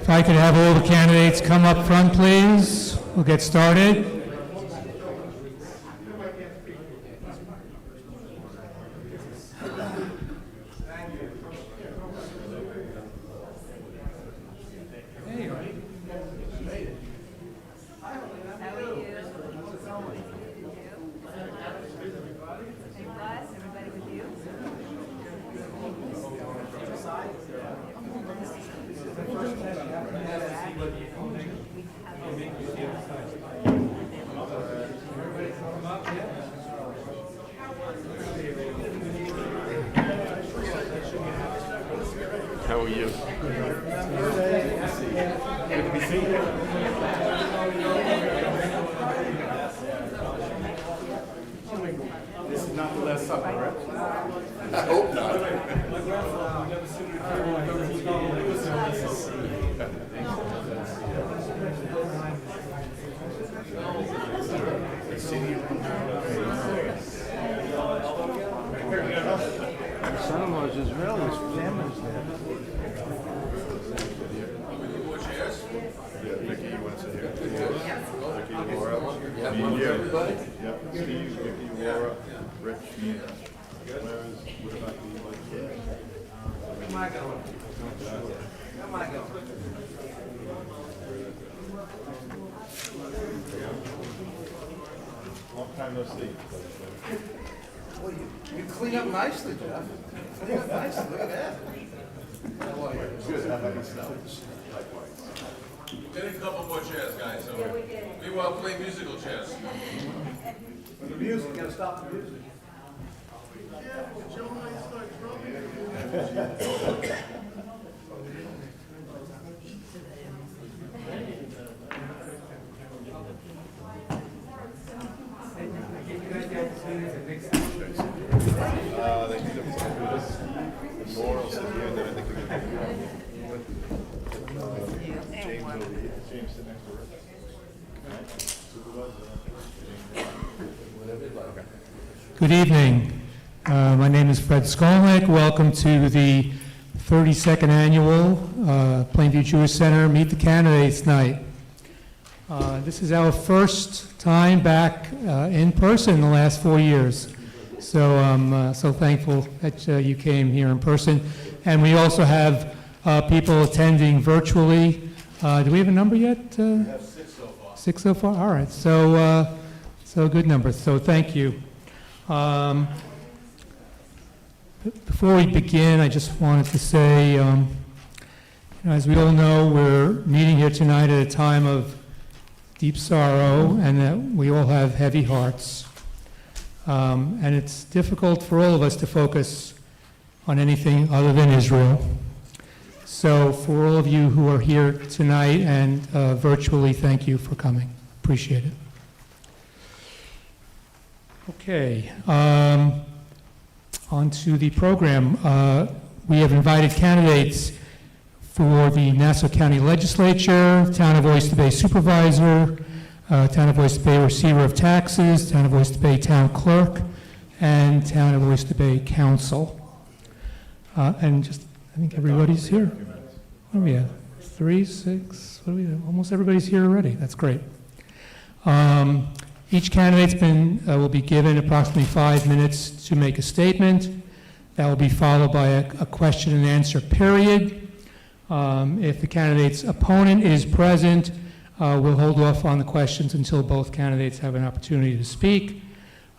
If I could have all the candidates come up front, please. We'll get started. How are you? Good to be seen. This is not the last supper, right? I hope not. Son-in-law is Israeli, his family's there. Yeah, Vicky, you want to sit here? Vicky, Laura. Yeah, Me, you. everybody? Yep, Steve, Vicky, Laura, Rich. What about the kids? Come on, go. Come on, go. Long time no see. Well, you clean up nicely, Jeff. Clean up nicely. Look at that. Good, how about yourself? Get a couple more chairs, guys. So meanwhile, play musical chairs. The music, you gotta stop the music. They need to do this. The morals at the end, and I think they're going to James over here. James, sit next to Rick. Good evening. My name is Fred Skolnick. Welcome to the 32nd Annual Plainview Jewish Center Meet the Candidates Night. This is our first time back in person in the last 4 years. So I'm so thankful that you came here in person. And we also have people attending virtually. Do we have a number yet? We have 6 so far. 6 so far? All right. So a good number. So thank you. Before we begin, I just wanted to say, as we all know, we're meeting here tonight at a time of deep sorrow and that we all have heavy hearts. And it's difficult for all of us to focus on anything other than Israel. So for all of you who are here tonight and virtually, thank you for coming. Appreciate it. Okay, on to the program. We have invited candidates for the Nassau County Legislature, Town of Oyster Bay Supervisor, Town of Oyster Bay Receiver of Taxes, Town of Oyster Bay Town Clerk, and Town of Oyster Bay Council. And just, I think everybody's here. What are we at? 3, 6, what are we at? Almost everybody's here already. That's great. Each candidate's will be given approximately 5 minutes to make a statement. That will be followed by a question and answer period. If the candidate's opponent is present, we'll hold off on the questions until both candidates have an opportunity to speak.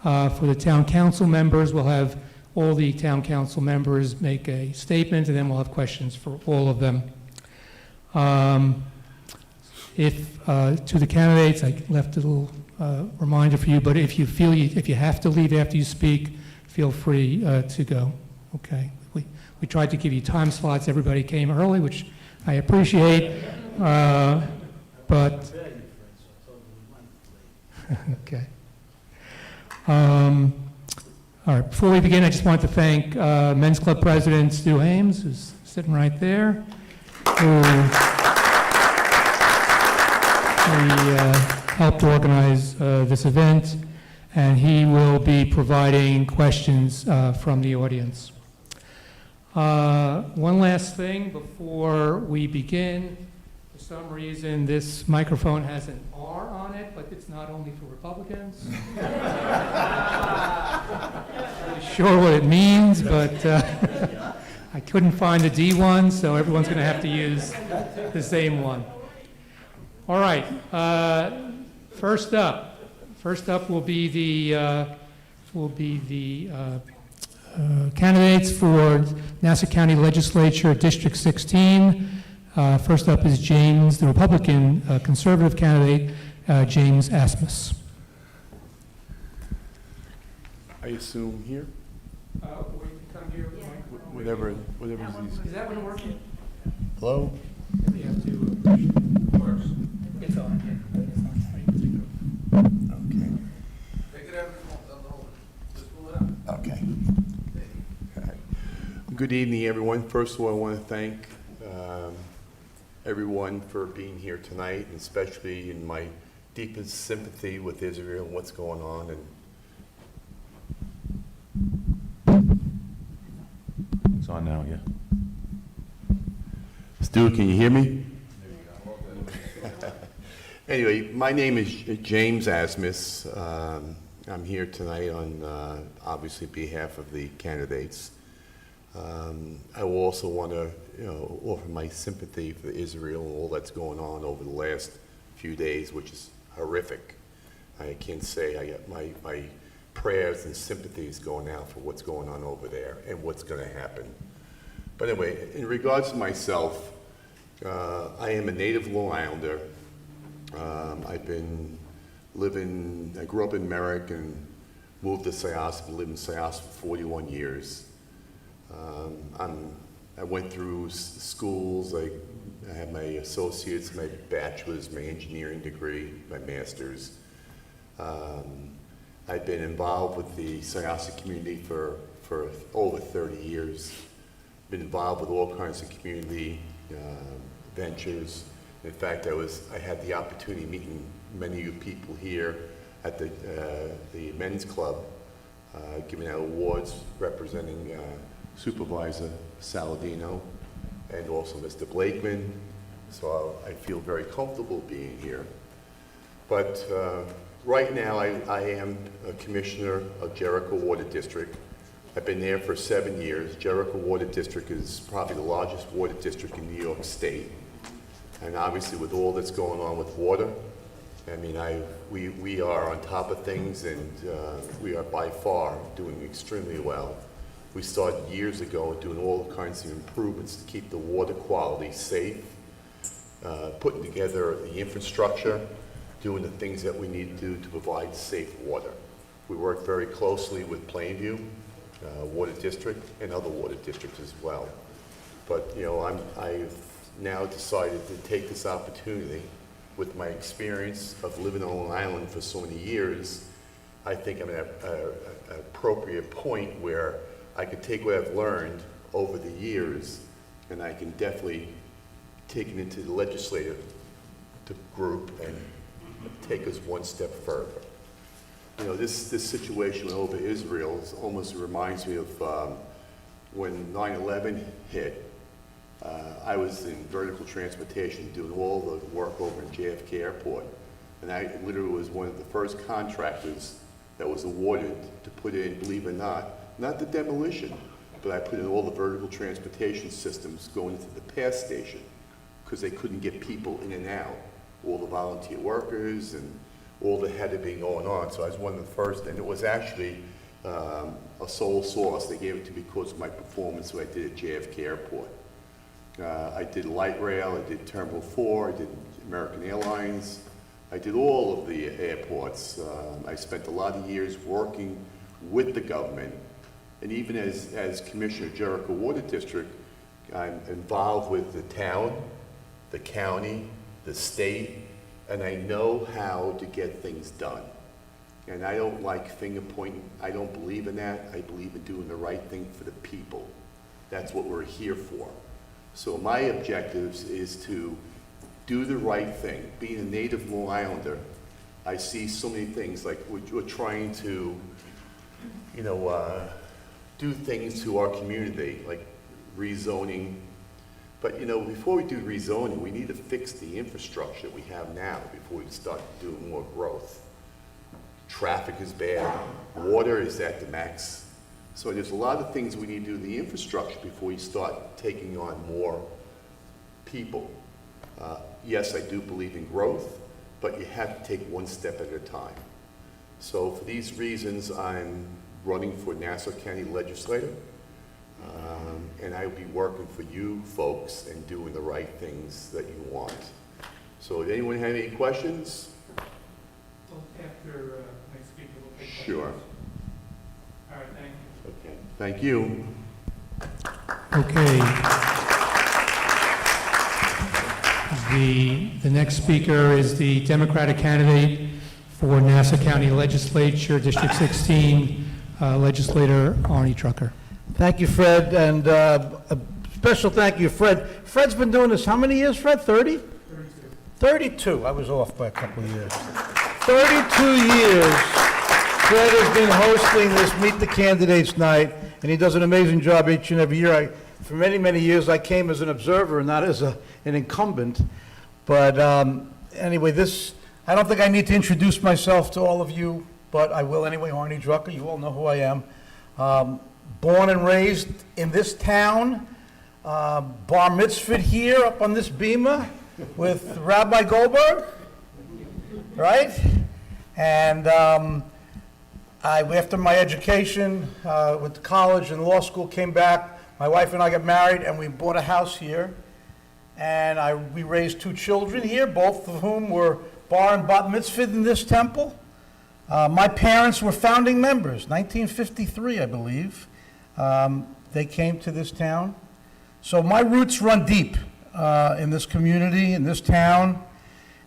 For the town council members, we'll have all the town council members make a statement, and then we'll have questions for all of them. To the candidates, I left a little reminder for you, but if you feel if you have to leave after you speak, feel free to go. Okay. We tried to give you time slots. Everybody came early, which I appreciate. But okay. All right. Before we begin, I just want to thank Men's Club President Stu Hames, who's sitting right there, who helped organize this event, and he will be providing questions from the audience. One last thing before we begin. For some reason, this microphone has an R on it, but it's not only for Republicans. Not really sure what it means, but I couldn't find the D one, so everyone's going to have to use the same one. All right. First up will be the candidates for Nassau County Legislature District 16. First up is James, the Republican conservative candidate, James Asmus. I assume here, Or you can come here. whatever is easy. Is that one working? Hello? We have to push. Works. It's on, yeah. It's on. Okay. Take it out of the hole. Just pull it out. Okay. All right. Good evening, everyone. First of all, I want to thank everyone for being here tonight, and especially in my deepest sympathy with Israel and what's going on. And it's on now, yeah. Stu, can you hear me? Anyway, my name is James Asmus. I'm here tonight on obviously behalf of the candidates. I will also want to, offer my sympathy for Israel and all that's going on over the last few days, which is horrific. I can't say I got my prayers and sympathies going out for what's going on over there and what's going to happen. But anyway, in regards to myself, I am a native Long Islander. I grew up in Merrick and moved to Syosset, lived in Syosset for 41 years. I went through schools. I had my associates, my bachelor's, my engineering degree, my master's. I've been involved with the Syosset community for over 30 years. Been involved with all kinds of community ventures. In fact, I had the opportunity of meeting many of you people here at the men's club, giving out awards representing Supervisor Saladino and also Mr. Blakeman. So I feel very comfortable being here. But right now I am a commissioner of Jericho Water District. I've been there for 7 years. Jericho Water District is probably the largest water district in New York State. And obviously with all that's going on with water, I mean, we are on top of things, and we are by far doing extremely well. We started years ago doing all kinds of improvements to keep the water quality safe, putting together the infrastructure, doing the things that we need to do to provide safe water. We work very closely with Plainview Water District and other water districts as well. But I've now decided to take this opportunity with my experience of living on Long Island for so many years. I think I'm at an appropriate point where I could take what I've learned over the years, and I can definitely take it into the legislative group and take us one step further. This situation over Israel almost reminds me of when 9/11 hit. I was in vertical transportation doing all the work over in JFK Airport, and I literally was one of the first contractors that was awarded to put in, believe it or not the demolition, but I put in all the vertical transportation systems going into the pass station because they couldn't get people in and out, all the volunteer workers and all that had to be going on. So I was one of the first, and it was actually a sole source. They gave it to me because of my performance that I did at JFK Airport. I did light rail, I did Terminal 4, I did American Airlines, I did all of the airports. I spent a lot of years working with the government, and even as Commissioner of Jericho Water District, I'm involved with the town, the county, the state, and I know how to get things done. And I don't like finger pointing. I don't believe in that. I believe in doing the right thing for the people. That's what we're here for. So my objectives is to do the right thing. Being a native Long Islander, I see so many things, like we're trying to, do things to our community, like rezoning, But, you know, before we do rezoning, we need to fix the infrastructure we have now before we start doing more growth. Traffic is bad, water is at the max. So there's a lot of things we need to do to the infrastructure before we start taking on more people. Yes, I do believe in growth, but you have to take one step at a time. So for these reasons, I'm running for Nassau County Legislator, and I will be working for you folks and doing the right things that you want. So if anyone have any questions? After next speaker, we'll take questions. Sure. All right, thank you. Okay, thank you. Okay. The next speaker is the Democratic candidate for Nassau County Legislature, District 16, Legislator Arnie Trucker. Thank you, Fred, and a special thank you, Fred. Fred's been doing this how many years, Fred? 30? 32. I was off by a couple of years. 32 years Fred has been hosting this Meet the Candidates night, and he does an amazing job each and every year. For many, many years, I came as an observer and not as an incumbent. But anyway, I don't think I need to introduce myself to all of you, but I will anyway. Arnie Drucker, you all know who I am. Born and raised in this town, bar mitzvahed here up on this bima with Rabbi Goldberg, right? And after my education, went to college and law school, came back. My wife and I got married, and we bought a house here. And we raised 2 children here, both of whom were bar and bat mitzvahed in this temple. My parents were founding members, 1953, I believe. They came to this town. So my roots run deep in this community, in this town.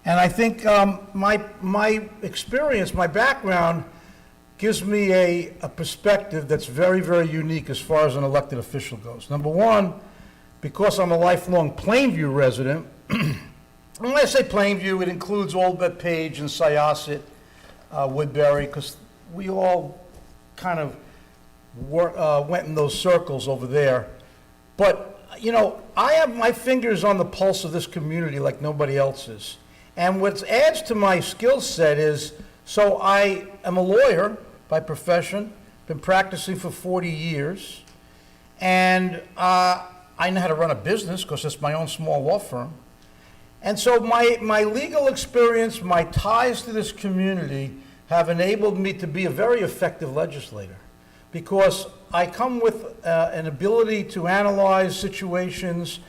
And I think my experience, my background, gives me a perspective that's very, very unique as far as an elected official goes. Number one, because I'm a lifelong Plainview resident, and when I say Plainview, it includes Old Bethpage and Syosset, Woodbury, because we all kind of went in those circles over there. But, you know, I have my fingers on the pulse of this community like nobody else is. And what adds to my skill set is, so I am a lawyer by profession, been practicing for 40 years, and I know how to run a business because it's my own small law firm. And so my legal experience, my ties to this community have enabled me to be a very effective legislator because I come with an ability to analyze situations,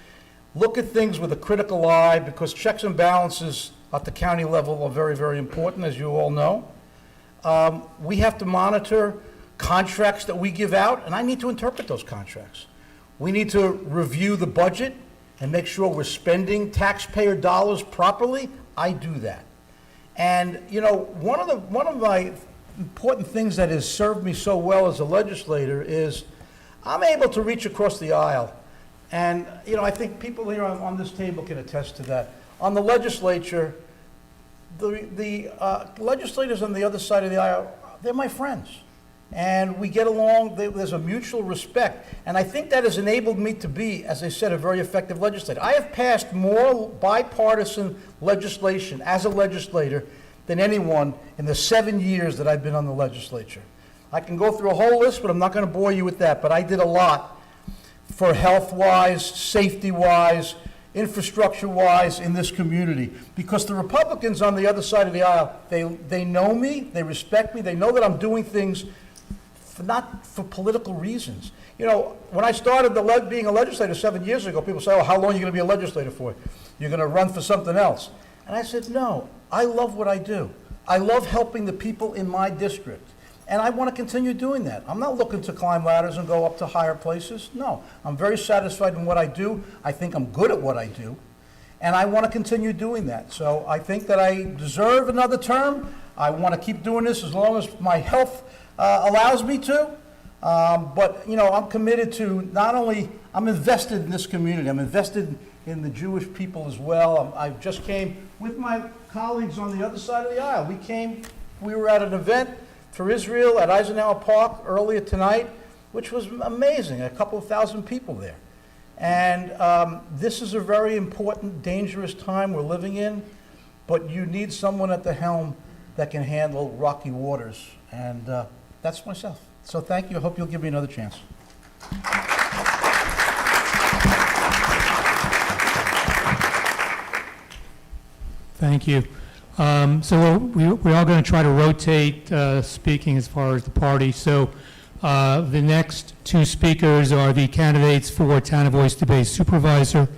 look at things with a critical eye, because checks and balances at the county level are very, very important, as you all know. We have to monitor contracts that we give out, and I need to interpret those contracts. We need to review the budget and make sure we're spending taxpayer dollars properly. I do that. And, you know, one of my important things that has served me so well as a legislator is I'm able to reach across the aisle. And, you know, I think people here on this table can attest to that. On the legislature, the legislators on the other side of the aisle, they're my friends. And we get along, there's a mutual respect. And I think that has enabled me to be, as I said, a very effective legislator. I have passed more bipartisan legislation as a legislator than anyone in the 7 years that I've been on the legislature. I can go through a whole list, but I'm not going to bore you with that. But I did a lot for health-wise, safety-wise, infrastructure-wise in this community. Because the Republicans on the other side of the aisle, they know me, they respect me, they know that I'm doing things not for political reasons. You know, when I started being a legislator 7 years ago, people say, oh, how long are you going to be a legislator for? You're going to run for something else. And I said, no, I love what I do. I love helping the people in my district. And I want to continue doing that. I'm not looking to climb ladders and go up to higher places. No, I'm very satisfied in what I do. I think I'm good at what I do. And I want to continue doing that. So I think that I deserve another term. I want to keep doing this as long as my health allows me to. But, you know, I'm committed to not only, I'm invested in this community. I'm invested in the Jewish people as well. I just came with my colleagues on the other side of the aisle. We were at an event for Israel at Eisenhower Park earlier tonight, which was amazing, a couple of thousand people there. And this is a very important, dangerous time we're living in, but you need someone at the helm that can handle rocky waters. And that's myself. So thank you. I hope you'll give me another chance. Thank you. So we're all going to try to rotate speaking as far as the party. So the next two speakers are the candidates for Town of Oyster Bay Supervisor,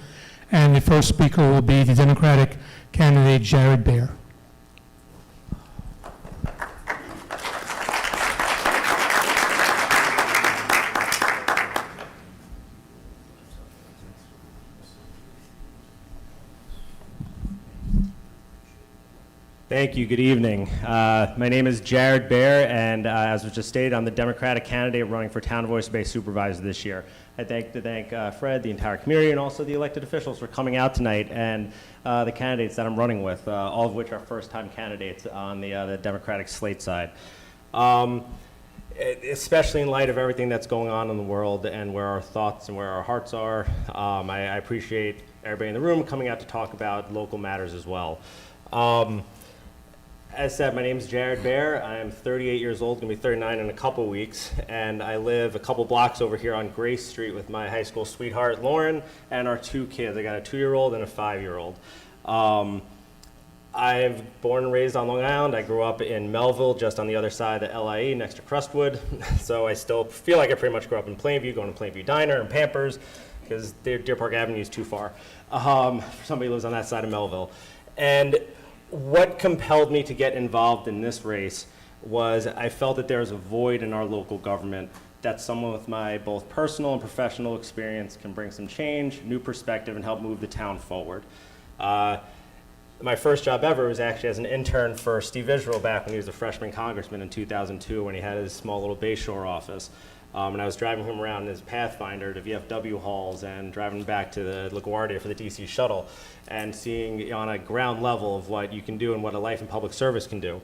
and the first speaker will be the Democratic candidate Jared Bear. Thank you. Good evening. My name is Jared Bear, and as was just stated, I'm the Democratic candidate running for Town of Oyster Bay Supervisor this year. I'd like to thank Fred, the entire community, and also the elected officials for coming out tonight, and the candidates that I'm running with, all of which are first-time candidates on the Democratic slate side. Especially in light of everything that's going on in the world and where our thoughts and where our hearts are, I appreciate everybody in the room coming out to talk about local matters as well. As said, my name is Jared Bear. I'm 38 years old, going to be 39 in a couple weeks, and I live a couple blocks over here on Grace Street with my high school sweetheart, Lauren, and our two kids. I got a 2-year-old and a 5-year-old. I'm born and raised on Long Island. I grew up in Melville, just on the other side of the LIE, next to Crestwood. So I still feel like I pretty much grew up in Plainview, going to Plainview Diner and Pampers, because Deer Park Avenue is too far for somebody who lives on that side of Melville. And what compelled me to get involved in this race was I felt that there was a void in our local government, that someone with my both personal and professional experience can bring some change, new perspective, and help move the town forward. My first job ever was actually as an intern for Steve Israel back when he was a freshman congressman in 2002 when he had his small little Bayshore office. And I was driving him around in his Pathfinder to VFW halls and driving back to the LaGuardia for the DC shuttle and seeing on a ground level of what you can do and what a life in public service can do.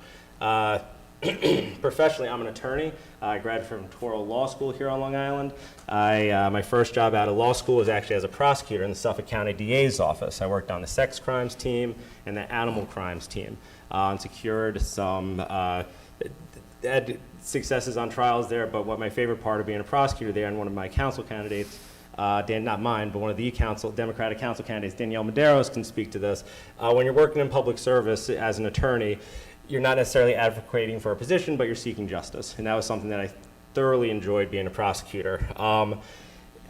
Professionally, I'm an attorney. I graduated from Toro Law School here on Long Island. My first job out of law school was actually as a prosecutor in the Suffolk County DA's office. I worked on the sex crimes team and the animal crimes team and secured some had successes on trials there, but what my favorite part of being a prosecutor there, and one of my council candidates, not mine, but one of the Democratic council candidates, Danielle Medeiros, can speak to this. When you're working in public service as an attorney, you're not necessarily advocating for a position, but you're seeking justice. And that was something that I thoroughly enjoyed being a prosecutor.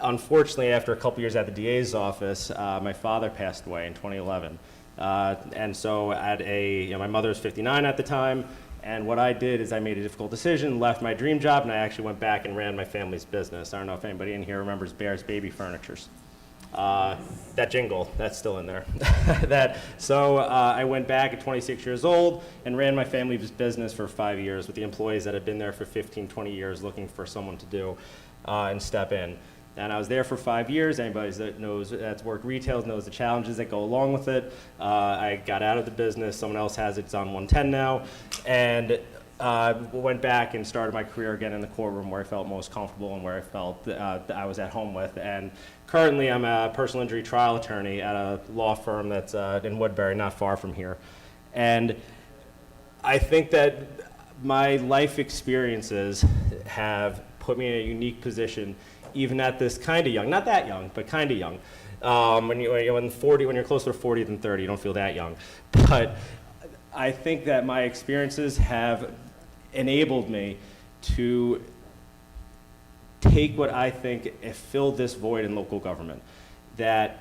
Unfortunately, after a couple years at the DA's office, my father passed away in 2011. And so my mother was 59 at the time. And what I did is I made a difficult decision, left my dream job, and I actually went back and ran my family's business. I don't know if anybody in here remembers Bear's Baby Furnitures. That jingle, that's still in there. I went back at 26 years old and ran my family's business for 5 years with the employees that had been there for 15, 20 years looking for someone to do and step in. And I was there for 5 years. Anybody that's worked retail knows the challenges that go along with it. I got out of the business. Someone else has it. It's on 110 now. And went back and started my career again in the courtroom where I felt most comfortable and where I felt that I was at home with. And currently I'm a personal injury trial attorney at a law firm that's in Woodbury, not far from here. And I think that my life experiences have put me in a unique position even at this kind of young, not that young, but kind of young. When you're closer to 40 than 30, you don't feel that young. But I think that my experiences have enabled me to take what I think filled this void in local government. That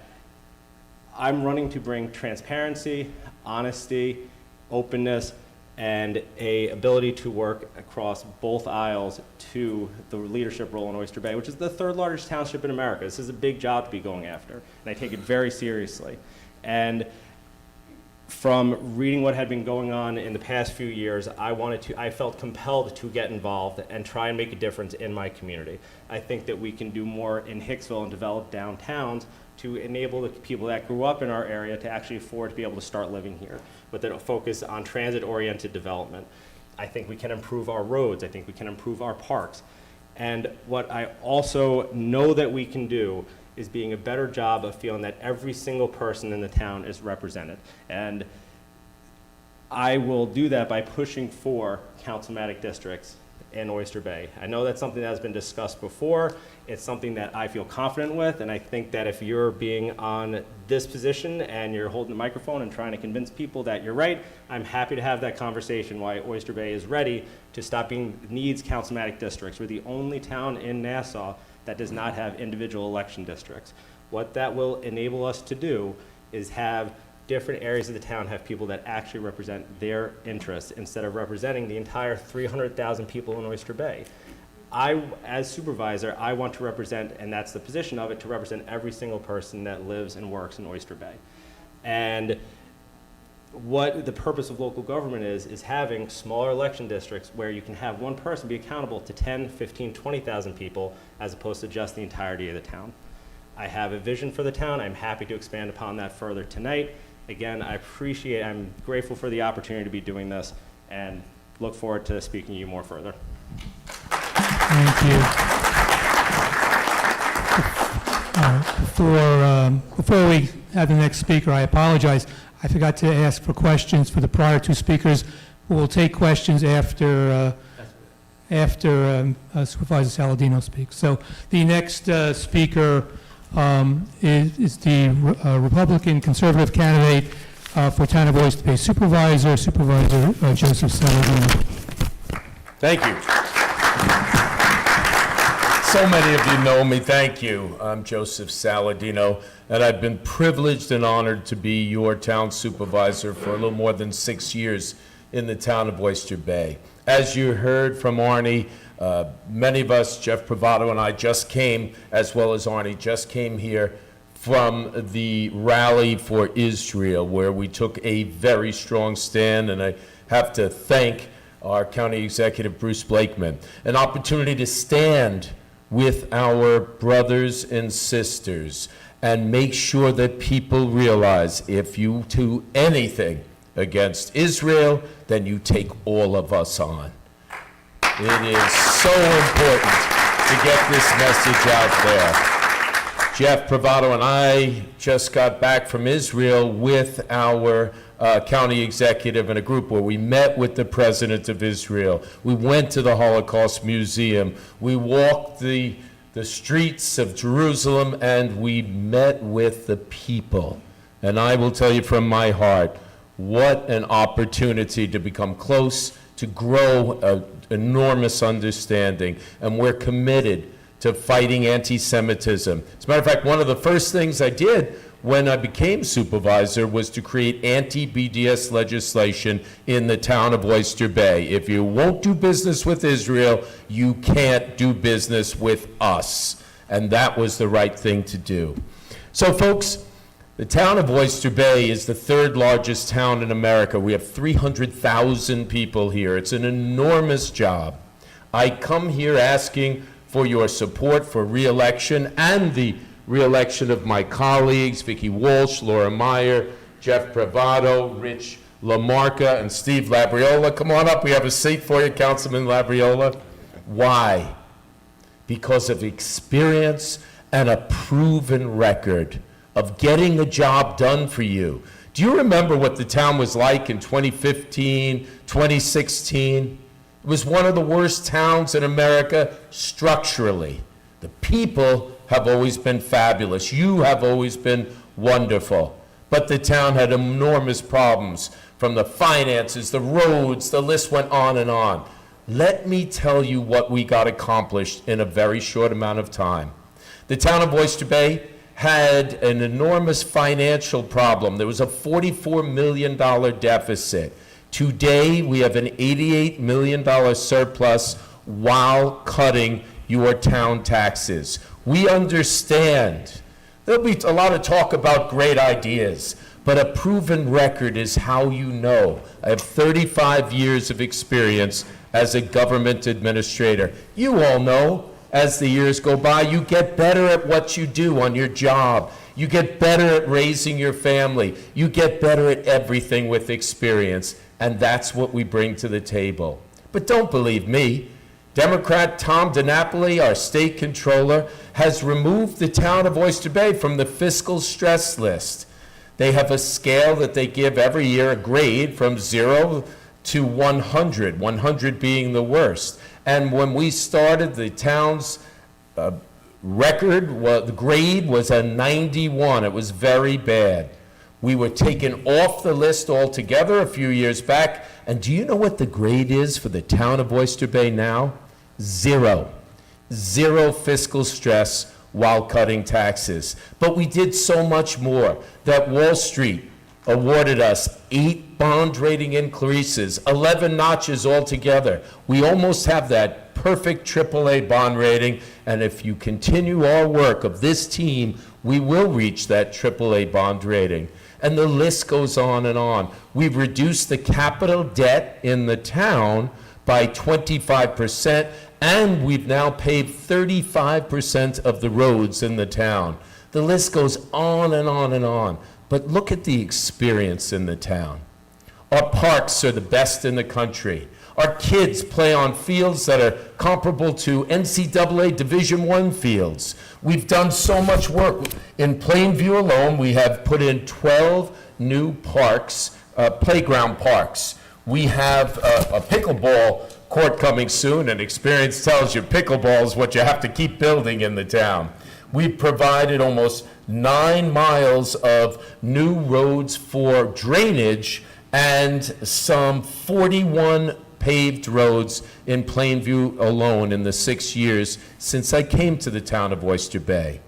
I'm running to bring transparency, honesty, openness, and a ability to work across both aisles to the leadership role in Oyster Bay, which is the third largest township in America. This is a big job to be going after, and I take it very seriously. And from reading what had been going on in the past few years, I felt compelled to get involved and try and make a difference in my community. I think that we can do more in Hicksville and develop downtowns to enable the people that grew up in our area to actually afford to be able to start living here, with a focus on transit-oriented development. I think we can improve our roads. I think we can improve our parks. And what I also know that we can do is being a better job of feeling that every single person in the town is represented. And I will do that by pushing for councilmatic districts in Oyster Bay. I know that's something that has been discussed before. It's something that I feel confident with, and I think that if you're being on this position and you're holding the microphone and trying to convince people that you're right, I'm happy to have that conversation why Oyster Bay is ready to stop being needs councilmatic districts. We're the only town in Nassau that does not have individual election districts. What that will enable us to do is have different areas of the town have people that actually represent their interests instead of representing the entire 300,000 people in Oyster Bay. As supervisor, I want to represent, and that's the position of it, to represent every single person that lives and works in Oyster Bay. And what the purpose of local government is having smaller election districts where you can have one person be accountable to 10, 15, 20,000 people as opposed to just the entirety of the town. I have a vision for the town. I'm happy to expand upon that further tonight. Again, I'm grateful for the opportunity to be doing this and look forward to speaking to you more further. Thank you. Before we have the next speaker, I apologize. I forgot to ask for questions for the prior two speakers. We'll take questions after Supervisor Saladino speaks. So the next speaker is the Republican conservative candidate for Town of Oyster Bay, Supervisor Joseph Saladino. Thank you. So many of you know me. Thank you. I'm Joseph Saladino, and I've been privileged and honored to be your town supervisor for a little more than 6 years in the town of Oyster Bay. As you heard from Arnie, many of us, Jeff Pravato and I, just came, as well as Arnie, just came here from the Rally for Israel, where we took a very strong stand, and I have to thank our County Executive, Bruce Blakeman, an opportunity to stand with our brothers and sisters and make sure that people realize if you do anything against Israel, then you take all of us on. It is so important to get this message out there. Jeff Pravato and I just got back from Israel with our county executive and a group where we met with the president of Israel. We went to the Holocaust Museum. We walked the streets of Jerusalem, and we met with the people. And I will tell you from my heart, what an opportunity to become close, to grow an enormous understanding. And we're committed to fighting anti-Semitism. As a matter of fact, one of the first things I did when I became supervisor was to create anti-BDS legislation in the town of Oyster Bay. If you won't do business with Israel, you can't do business with us. And that was the right thing to do. So folks, the town of Oyster Bay is the third largest town in America. We have 300,000 people here. It's an enormous job. I come here asking for your support for re-election and the re-election of my colleagues, Vicki Walsh, Laura Meyer, Jeff Pravato, Rich LaMarca, and Steve Labriola. Come on up, we have a seat for you, Councilman Labriola. Why? Because of experience and a proven record of getting a job done for you. Do you remember what the town was like in 2015, 2016? It was one of the worst towns in America structurally. The people have always been fabulous. You have always been wonderful. But the town had enormous problems, from the finances, the roads, the list went on and on. Let me tell you what we got accomplished in a very short amount of time. The town of Oyster Bay had an enormous financial problem. There was a $44 million deficit. Today, we have an $88 million surplus while cutting your town taxes. We understand there'll be a lot of talk about great ideas, but a proven record is how you know. I have 35 years of experience as a government administrator. You all know, as the years go by, you get better at what you do on your job. You get better at raising your family. You get better at everything with experience, and that's what we bring to the table. But don't believe me. Democrat Tom DiNapoli, our state controller, has removed the town of Oyster Bay from the fiscal stress list. They have a scale that they give every year, a grade from 0 to 100, 100 being the worst. And when we started, the town's the grade was a 91. It was very bad. We were taken off the list altogether a few years back. And do you know what the grade is for the town of Oyster Bay now? 0. 0 fiscal stress while cutting taxes. But we did so much more that Wall Street awarded us 8 bond rating increases, 11 notches altogether. We almost have that perfect AAA bond rating, and if you continue our work of this team, we will reach that AAA bond rating. And the list goes on and on. We've reduced the capital debt in the town by 25%, and we've now paved 35% of the roads in the town. The list goes on and on and on. But look at the experience in the town. Our parks are the best in the country. Our kids play on fields that are comparable to NCAA Division I fields. We've done so much work. In Plainview alone, we have put in 12 new parks, playground parks. We have a pickleball court coming soon, and experience tells you pickleball is what you have to keep building in the town. We've provided almost 9 miles of new roads for drainage and some 41 paved roads in Plainview alone in the 6 years since I came to the town of Oyster Bay.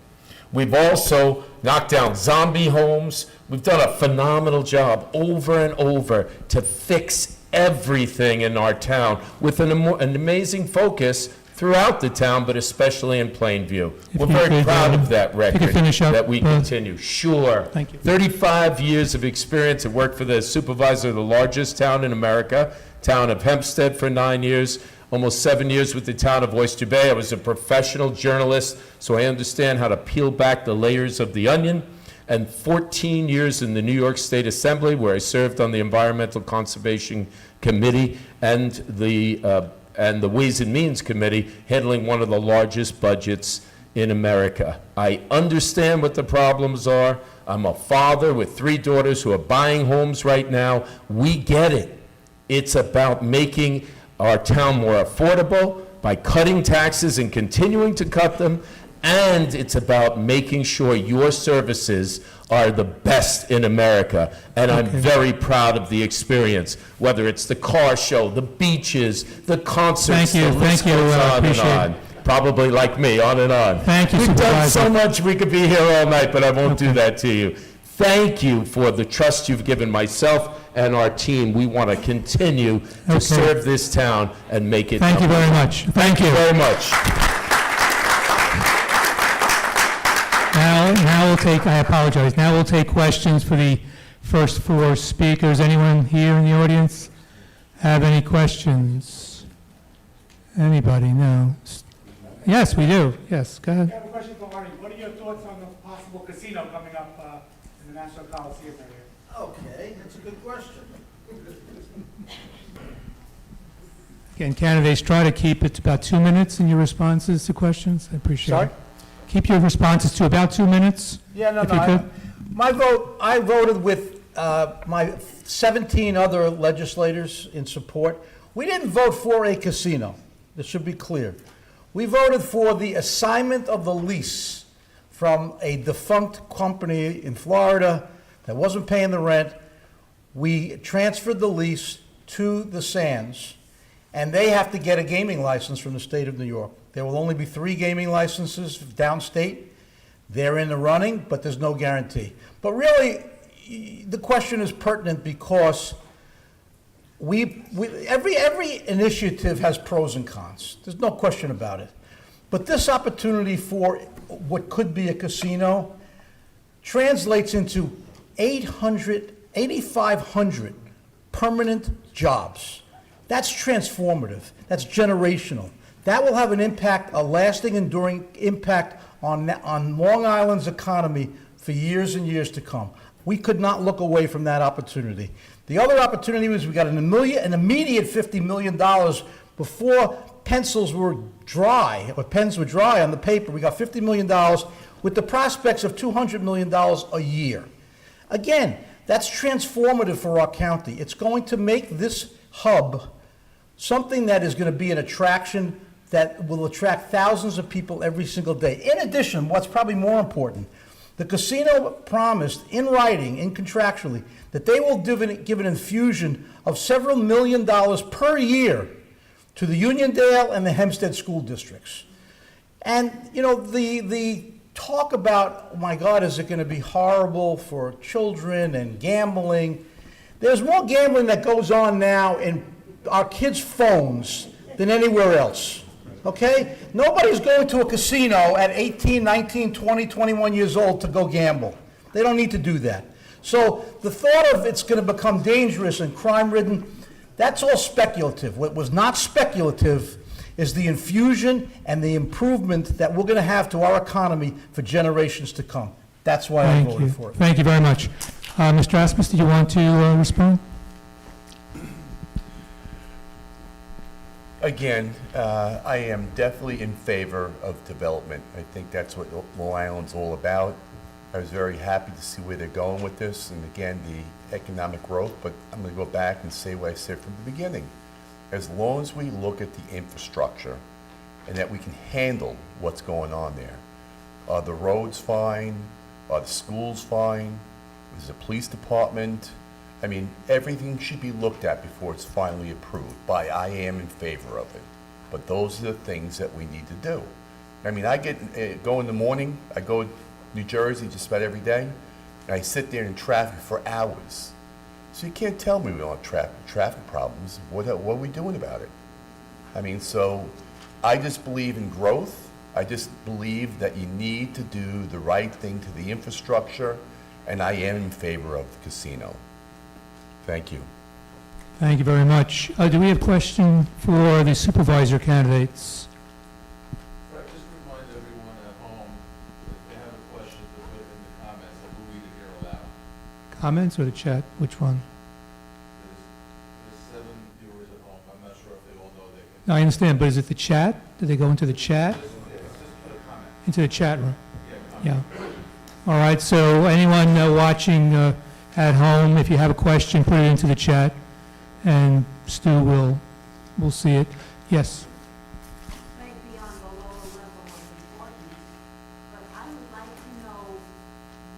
We've also knocked down zombie homes. We've done a phenomenal job over and over to fix everything in our town with an amazing focus throughout the town, but especially in Plainview. We're very proud of that record that we continue. Sure. Thank you. 35 years of experience. I worked for the supervisor of the largest town in America, town of Hempstead, for 9 years, almost 7 years with the town of Oyster Bay. I was a professional journalist, so I understand how to peel back the layers of the onion. And 14 years in the New York State Assembly, where I served on the Environmental Conservation Committee and the Ways and Means Committee, handling one of the largest budgets in America. I understand what the problems are. I'm a father with 3 daughters who are buying homes right now. We get it. It's about making our town more affordable by cutting taxes and continuing to cut them, and it's about making sure your services are the best in America. And I'm very proud of the experience, whether it's the car show, the beaches, the concerts. Thank you, the list thank you, goes on and appreciate it. on. Probably like me, on and on. Thank you, We've done Supervisor. so much, we could be here all night, but I won't do that to you. Thank you for the trust you've given myself and our team. We want to continue to serve this town and make it. Thank you very much. Thank you. Very much. Now we'll take, I apologize, now we'll take questions for the first 4 speakers. Anyone here in the audience have any questions? Anybody? No. Yes, we do. Yes, go I ahead. have a question for Arnie. What are your thoughts on the possible casino coming up in the National Coliseum area? Okay, that's a good question. Again, candidates, try to keep it to about 2 minutes in your responses to questions. I appreciate Sorry? it. Keep your responses to about 2 minutes. Yeah, no, If you could. my vote, I voted with my 17 other legislators in support. We didn't vote for a casino. This should be clear. We voted for the assignment of the lease from a defunct company in Florida that wasn't paying the rent. We transferred the lease to the Sands, and they have to get a gaming license from the state of New York. There will only be 3 gaming licenses downstate. They're in the running, but there's no guarantee. But really, the question is pertinent because every initiative has pros and cons. There's no question about it. But this opportunity for what could be a casino translates into 8,500 permanent jobs. That's transformative. That's generational. That will have an impact, a lasting, enduring impact on Long Island's economy for years and years to come. We could not look away from that opportunity. The other opportunity was we got an immediate $50 million before pencils were dry, or pens were dry on the paper. We got $50 million with the prospects of $200 million a year. Again, that's transformative for our county. It's going to make this hub something that is going to be an attraction that will attract thousands of people every single day. In addition, what's probably more important, the casino promised in writing, in contractually, that they will give an infusion of several $1 million per year to the Uniondale and the Hempstead school districts. And, you know, the talk about, oh my God, is it going to be horrible for children and gambling? There's more gambling that goes on now in our kids' phones than anywhere else, okay? Nobody's going to a casino at 18, 19, 20, 21 years old to go gamble. They don't need to do that. So the thought of it's going to become dangerous and crime-ridden, that's all speculative. What was not speculative is the infusion and the improvement that we're going to have to our economy for generations to come. That's why I Thank voted you. for it. Thank you very much. Mr. Asmus, did you want to respond? Again, I am definitely in favor of development. I think that's what Long Island's all about. I was very happy to see where they're going with this, and again, the economic growth, but I'm going to go back and say what I said from the beginning. As long as we look at the infrastructure and that we can handle what's going on there. Are the roads fine? Are the schools fine? Is the police department? I mean, everything should be looked at before it's finally approved. I am in favor of it. But those are the things that we need to do. I mean, I go in the morning, I go to New Jersey just about every day, and I sit there in traffic for hours. So you can't tell me we don't have traffic problems. What are we doing about it? I mean, so I just believe in growth. I just believe that you need to do the right thing to the infrastructure, and I am in favor of the casino. Thank you. Thank you very much. Do we have a question for the supervisor candidates? Fred, just remind everyone at home, if they have a question, to put it in the comments, and we'll read it here aloud. Comments or the chat? Which one? There's 7 viewers at home, I'm not sure if they all know they can. No, I understand, but is it the chat? Do they go into the chat? Just put a comment. Into the chat room? Yeah, comment. Yeah. All right, so anyone watching at home, if you have a question, put it into the chat, and Stu will see it. Yes? May be on the lower level of importance, but I would like to know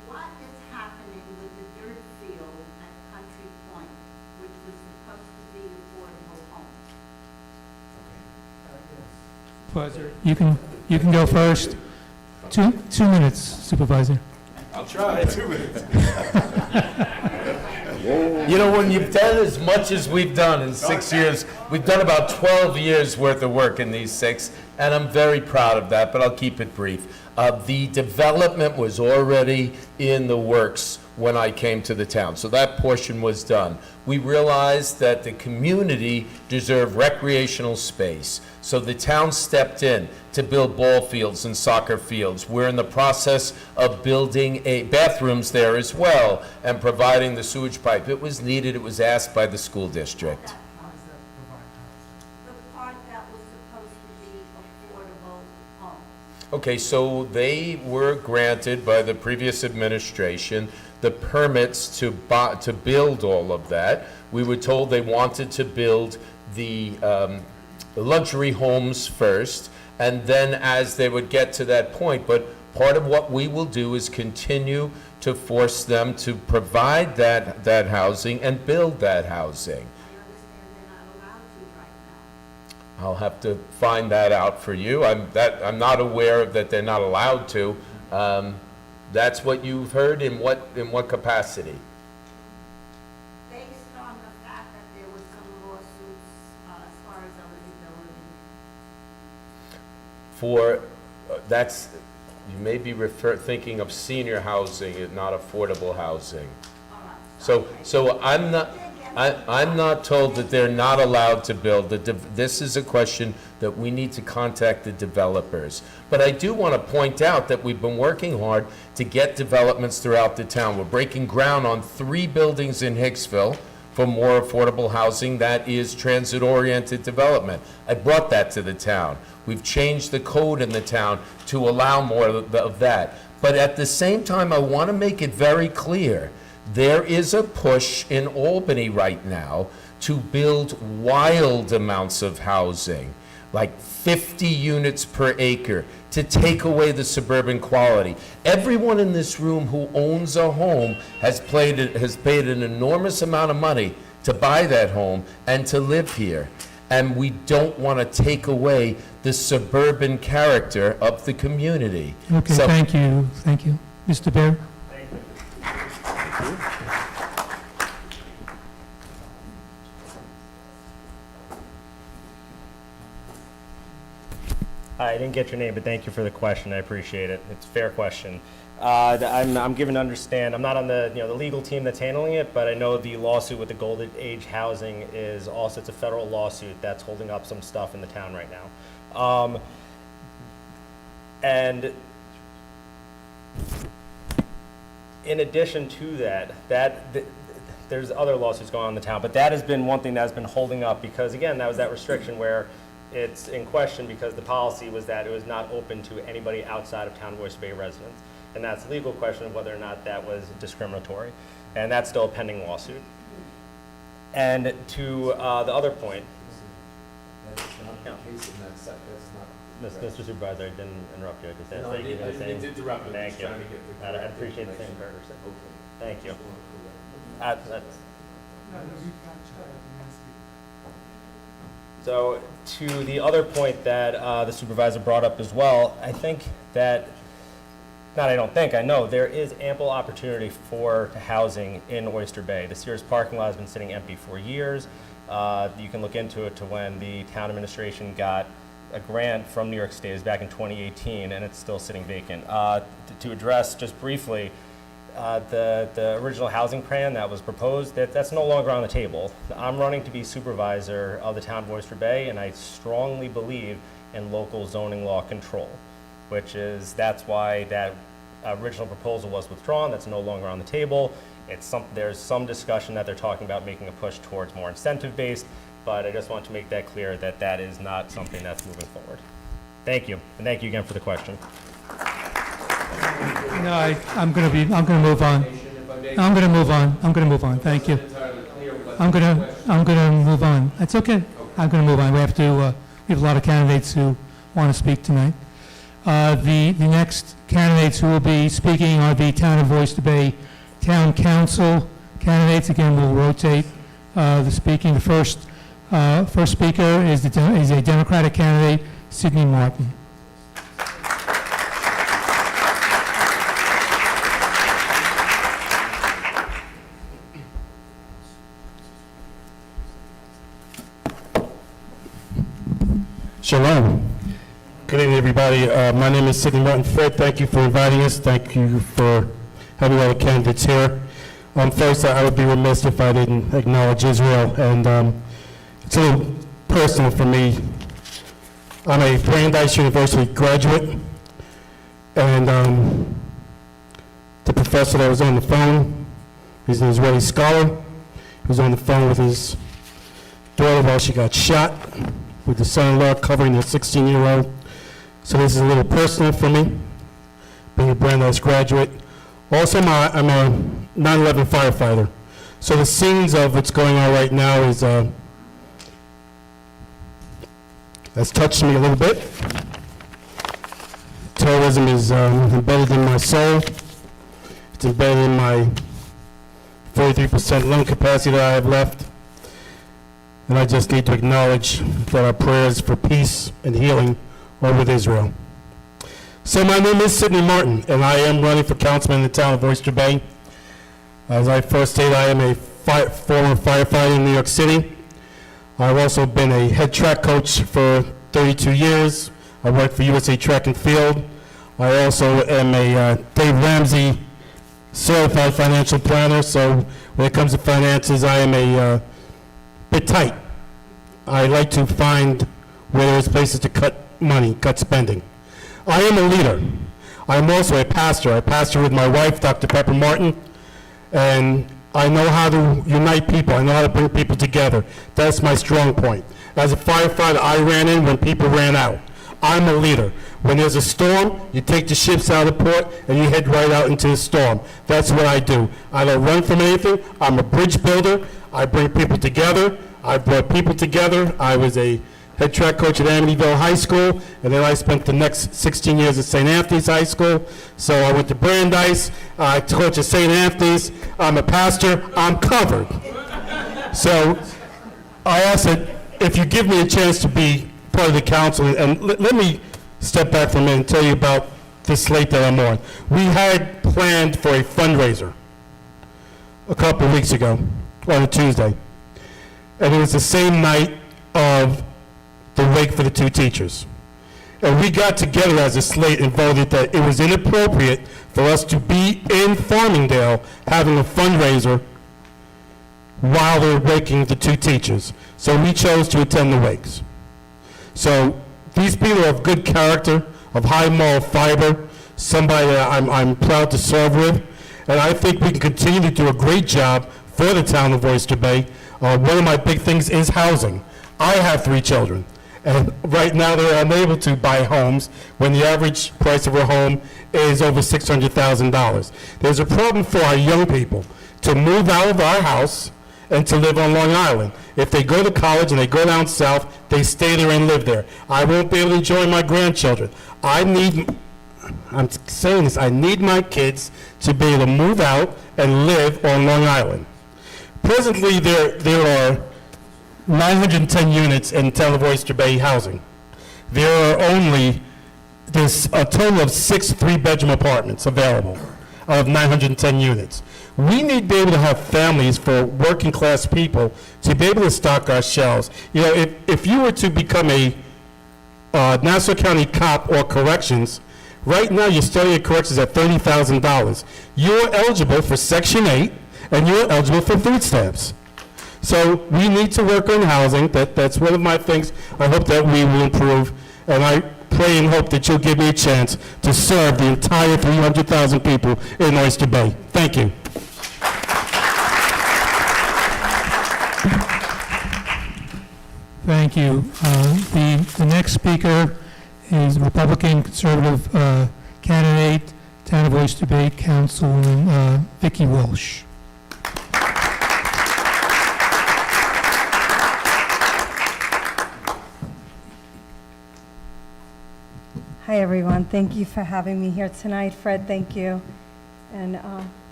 what is happening with the dirt field at Country Point, which was supposed to be affordable homes. Supervisor, you can go first. 2 minutes, Supervisor. I'll try. 2 minutes. You know, when you've done as much as we've done in 6 years, we've done about 12 years worth of work in these 6, and I'm very proud of that, but I'll keep it brief. The development was already in the works when I came to the town, so that portion was done. We realized that the community deserved recreational space, so the town stepped in to build ball fields and soccer fields. We're in the process of building bathrooms there as well and providing the sewage pipe. It was needed, it was asked by the school district. The part that was supposed to be affordable homes. Okay, so they were granted by the previous administration the permits to build all of that. We were told they wanted to build the luxury homes first, and then as they would get to that point. But part of what we will do is continue to force them to provide that housing and build that housing. I understand they're not allowed to right now. I'll have to find that out for you. I'm not aware of that they're not allowed to. That's what you've heard, in what capacity? Based on the fact that there were some lawsuits as far as eligibility. That's, you may be thinking of senior housing and not affordable housing. All right. So I'm not told that they're not allowed to build. This is a question that we need to contact the developers. But I do want to point out that we've been working hard to get developments throughout the town. We're breaking ground on 3 buildings in Hicksville. for more affordable housing that is transit-oriented development. I brought that to the town. We've changed the code in the town to allow more of that. But at the same time, I want to make it very clear, there is a push in Albany right now to build wild amounts of housing, like 50 units per acre, to take away the suburban quality. Everyone in this room who owns a home has paid an enormous amount of money to buy that home and to live here. And we don't want to take away the suburban character of the community. Okay, So- thank you, thank you. Mr. Bear? I didn't get your name, but thank you for the question. I appreciate it. It's a fair question. I'm given to understand, I'm not on the, the legal team that's handling it, but I know the lawsuit with the Golden Age Housing is also, it's a federal lawsuit that's holding up some stuff in the town right now. And in addition to that, there's other lawsuits going on in the town, but that has been one thing that has been holding up because, again, that was that restriction where it's in question because the policy was that it was not open to anybody outside of Town of Oyster Bay residents. And that's a legal question of whether or not that was discriminatory. And that's still a pending lawsuit. And to the other point, Mr. Supervisor, I didn't interrupt you. I just asked you to say. interrupt me. Thank you. I appreciate the same courtesy. Thank you. So to the other point that the supervisor brought up as well, I think that, I know there is ample opportunity for housing in Oyster Bay. The Sears parking lot has been sitting empty for years. You can look into it to when the town administration got a grant from New York State, it was back in 2018, and it's still sitting vacant. To address just briefly, the original housing plan that was proposed, that's no longer on the table. I'm running to be supervisor of the town of Oyster Bay, and I strongly believe in local zoning law control, that's why that original proposal was withdrawn. That's no longer on the table. There's some discussion that they're talking about making a push towards more incentive-based, but I just want to make that clear that that is not something that's moving forward. Thank you, and thank you again for the question. No, I'm going to move on. I'm going to move on, thank you. I'm going to move on. It's okay. I'm going to move on. We have a lot of candidates who want to speak tonight. The next candidates who will be speaking are the Town of Oyster Bay Town Council candidates. Again, we'll rotate the speaking. The first speaker is a Democratic candidate, Sidney Martin. Shalom. Good evening, everybody. My name is Sidney Martin. Fred, thank you for inviting us. Thank you for having all the candidates here. First, I would be remiss if I didn't acknowledge Israel, and it's a little personal for me. I'm a Brandeis University graduate, and the professor that was on the phone, he's an Israeli scholar. He was on the phone with his daughter while she got shot, with the son-in-law covering their 16-year-old. So this is a little personal for me, being a Brandeis graduate. Also, I'm a 9/11 firefighter. So the scenes of what's going on right now has touched me a little bit. Terrorism is embedded in my soul. It's embedded in my 43% lung capacity that I have left. And I just need to acknowledge that our prayers for peace and healing are with Israel. So my name is Sidney Martin, and I am running for councilman in the town of Oyster Bay. As I first stated, I am a former firefighter in New York City. I've also been a head track coach for 32 years. I work for USA Track and Field. I also am a Dave Ramsey certified financial planner, so when it comes to finances, I am a bit tight. I like to find where there's places to cut money, cut spending. I am a leader. I'm also a pastor. I pastor with my wife, Dr. Pepper Martin, and I know how to unite people. I know how to bring people together. That's my strong point. As a firefighter, I ran in when people ran out. I'm a leader. When there's a storm, you take the ships out of the port and you head right out into the storm. That's what I do. I don't run from anything. I'm a bridge builder. I bring people together. I brought people together. I was a head track coach at Amityville High School, and then I spent the next 16 years at St. Anthony's High School. So I went to Brandeis. I coach at St. Anthony's. I'm a pastor. I'm covered. So I asked that if you give me a chance to be part of the council, and let me step back for a minute and tell you about the slate that I'm on. We had planned for a fundraiser a couple of weeks ago, on a Tuesday, and it was the same night of the wake for the two teachers. And we got together as a slate and voted that it was inappropriate for us to be in Farmingdale having a fundraiser while they're waking the two teachers. So we chose to attend the wakes. So these people are of good character, of high moral fiber, somebody that I'm proud to serve with, and I think we can continue to do a great job for the town of Oyster Bay. One of my big things is housing. I have 3 children, and right now they're unable to buy homes when the average price of a home is over $600,000. There's a problem for our young people to move out of our house and to live on Long Island. If they go to college and they go down south, they stay there and live there. I won't be able to join my grandchildren. I'm saying this, I need my kids to be able to move out and live on Long Island. Presently, there are 910 units in town of Oyster Bay housing. There's a total of 6 3-bedroom apartments available out of 910 units. We need to be able to have families for working class people to be able to stock our shelves. You know, if you were to become a Nassau County cop or corrections, right now your study at corrections at $30,000. You're eligible for Section 8 and you're eligible for food stamps. So we need to work on housing. That's one of my things. I hope that we will improve, and I pray and hope that you'll give me a chance to serve the entire 300,000 people in Oyster Bay. Thank you. Thank you. The next speaker is Republican Conservative candidate, Town of Oyster Bay Councilwoman Vicki Walsh. Hi, everyone. Thank you for having me here tonight. Fred, thank you. And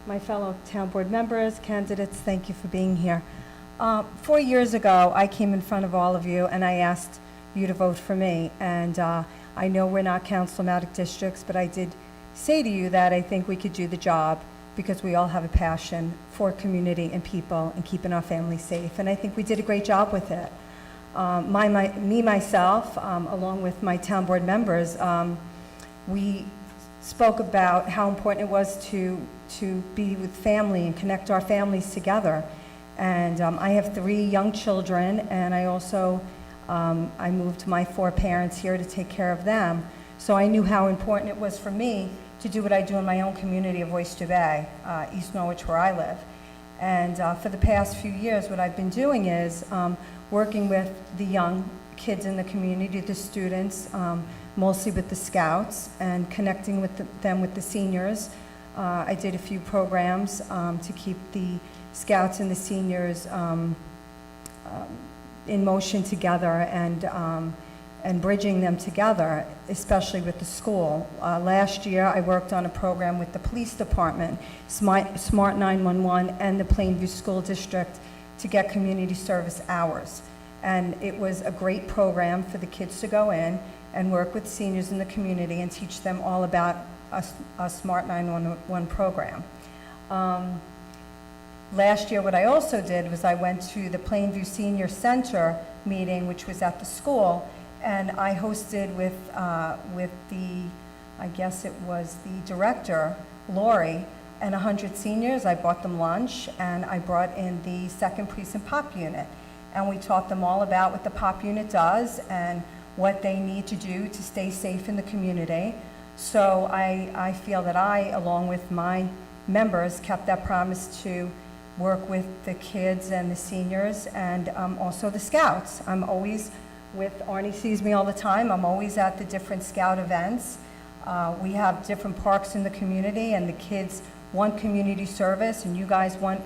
my fellow town board members, candidates, thank you for being here. 4 years ago, I came in front of all of you and I asked you to vote for me. And I know we're not councilmatic districts, but I did say to you that I think we could do the job because we all have a passion for community and people and keeping our families safe. And I think we did a great job with it. Myself, along with my town board members, we spoke about how important it was to be with family and connect our families together. And I have 3 young children, and I also, I moved my 4 parents here to take care of them. So I knew how important it was for me to do what I do in my own community of Oyster Bay, East Norwich, where I live. And for the past few years, what I've been doing is working with the young kids in the community, the students, mostly with the scouts, and connecting with them with the seniors. I did a few programs to keep the scouts and the seniors in motion together and bridging them together, especially with the school. Last year, I worked on a program with the police department, Smart 911, and the Plainview School District to get community service hours. And it was a great program for the kids to go in and work with seniors in the community and teach them all about a Smart 911 program. Last year, what I also did was I went to the Plainview Senior Center meeting, which was at the school, and I hosted with the, I guess it was the director, Lori, and 100 seniors. I bought them lunch, and I brought in the 2nd Precinct Pop Unit. And we taught them all about what the Pop Unit does and what they need to do to stay safe in the community. So I feel that I, along with my members, kept that promise to work with the kids and the seniors and also the scouts. I'm always with, Arnie sees me all the time, I'm always at the different scout events. We have different parks in the community, and the kids want community service, and you guys want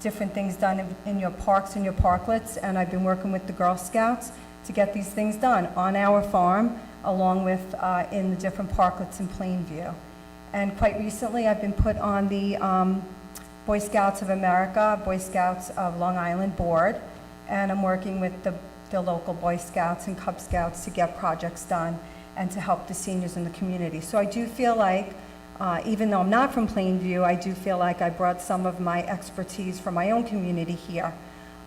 different things done in your parks and your parklets, and I've been working with the Girl Scouts to get these things done on our farm, along with in the different parklets in Plainview. And quite recently, I've been put on the Boy Scouts of America, Boy Scouts of Long Island board, and I'm working with the local Boy Scouts and Cub Scouts to get projects done and to help the seniors in the community. So I do feel like, even though I'm not from Plainview, I do feel like I brought some of my expertise from my own community here.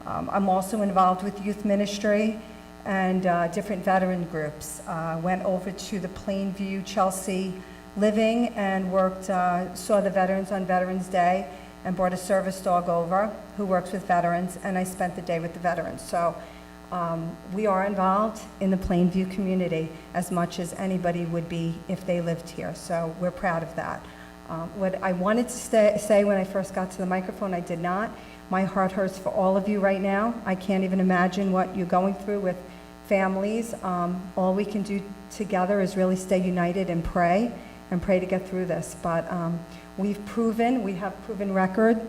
I'm also involved with youth ministry and different veteran groups. Went over to the Plainview, Chelsea Living and worked, saw the veterans on Veterans Day and brought a service dog over who works with veterans, and I spent the day with the veterans. So we are involved in the Plainview community as much as anybody would be if they lived here, so we're proud of that. What I wanted to say when I first got to the microphone, I did not. My heart hurts for all of you right now. I can't even imagine what you're going through with families. All we can do together is really stay united and pray to get through this. But we have proven record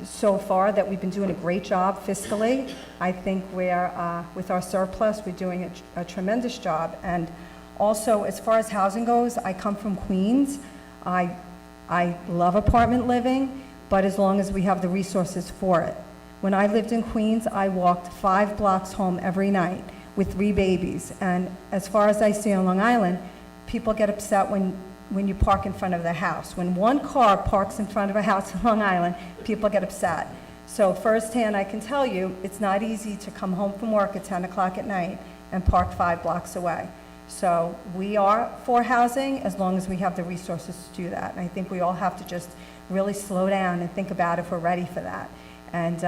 so far that we've been doing a great job fiscally. I think we're, with our surplus, we're doing a tremendous job. And also, as far as housing goes, I come from Queens. I love apartment living, but as long as we have the resources for it. When I lived in Queens, I walked 5 blocks home every night with 3 babies. And as far as I see on Long Island, people get upset when you park in front of their house. When one car parks in front of a house in Long Island, people get upset. So firsthand, I can tell you, it's not easy to come home from work at 10 o'clock at night and park 5 blocks away. So we are for housing as long as we have the resources to do that. And I think we all have to just really slow down and think about if we're ready for that. And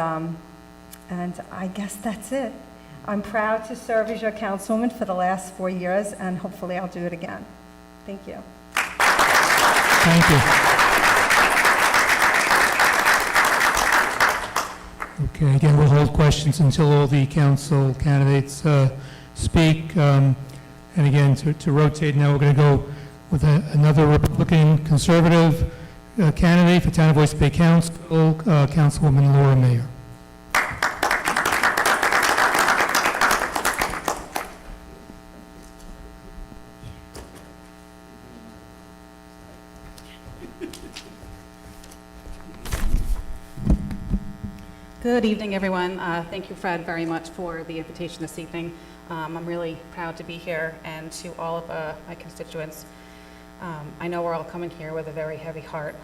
I guess that's it. I'm proud to serve as your councilwoman for the last 4 years, and hopefully I'll do it again. Thank you. Thank you. Okay, again, we'll hold questions until all the council candidates speak. And again, to rotate now, we're going to go with another Republican conservative candidate for Town of Oyster Bay Council, Councilwoman Laura Mayer. Good evening, everyone. Thank you, Fred, very much for the invitation this evening. I'm really proud to be here, and to all of my constituents. I know we're all coming here with a very heavy heart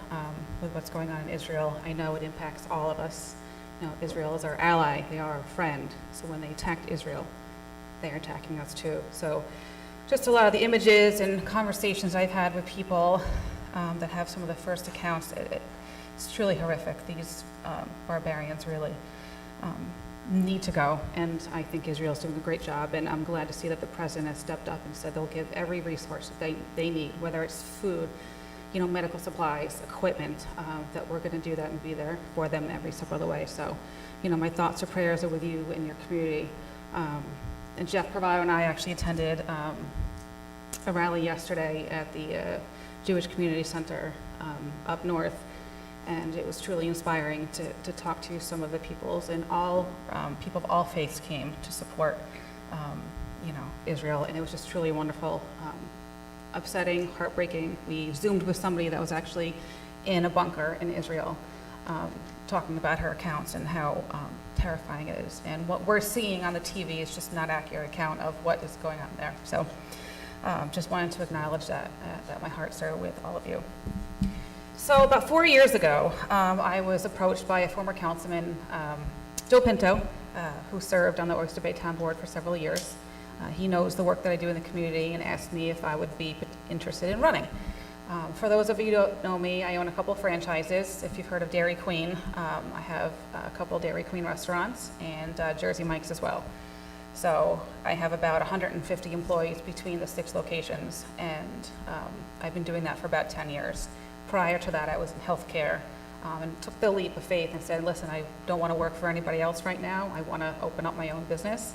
with what's going on in Israel. I know it impacts all of us. You know, Israel is our ally. They are our friend. So when they attacked Israel, they're attacking us too. So just a lot of the images and conversations I've had with people that have some of the first accounts, it's truly horrific. These barbarians really need to go, and I think Israel's doing a great job, and I'm glad to see that the president has stepped up and said they'll give every resource that they need, whether it's food, you know, medical supplies, equipment, that we're going to do that and be there for them every step of the way. So, you know, my thoughts or prayers are with you and your community. And Jeff Provato and I actually attended a rally yesterday at the Jewish Community Center up north. And it was truly inspiring to talk to some of the peoples, and all people of all faiths came to support, you know, Israel, and it was just truly wonderful, upsetting, heartbreaking. We Zoomed with somebody that was actually in a bunker in Israel, talking about her accounts and how terrifying it is. And what we're seeing on the TV is just not accurate account of what is going on there. So just wanted to acknowledge that my hearts are with all of you. So about 4 years ago, I was approached by a former councilman, Joe Pinto, who served on the Oyster Bay Town Board for several years. He knows the work that I do in the community and asked me if I would be interested in running. For those of you who don't know me, I own a couple franchises. If you've heard of Dairy Queen, I have a couple Dairy Queen restaurants and Jersey Mike's as well. So I have about 150 employees between the 6 locations, and I've been doing that for about 10 years. Prior to that, I was in healthcare. and took the leap of faith and said, listen, I don't want to work for anybody else right now. I want to open up my own business.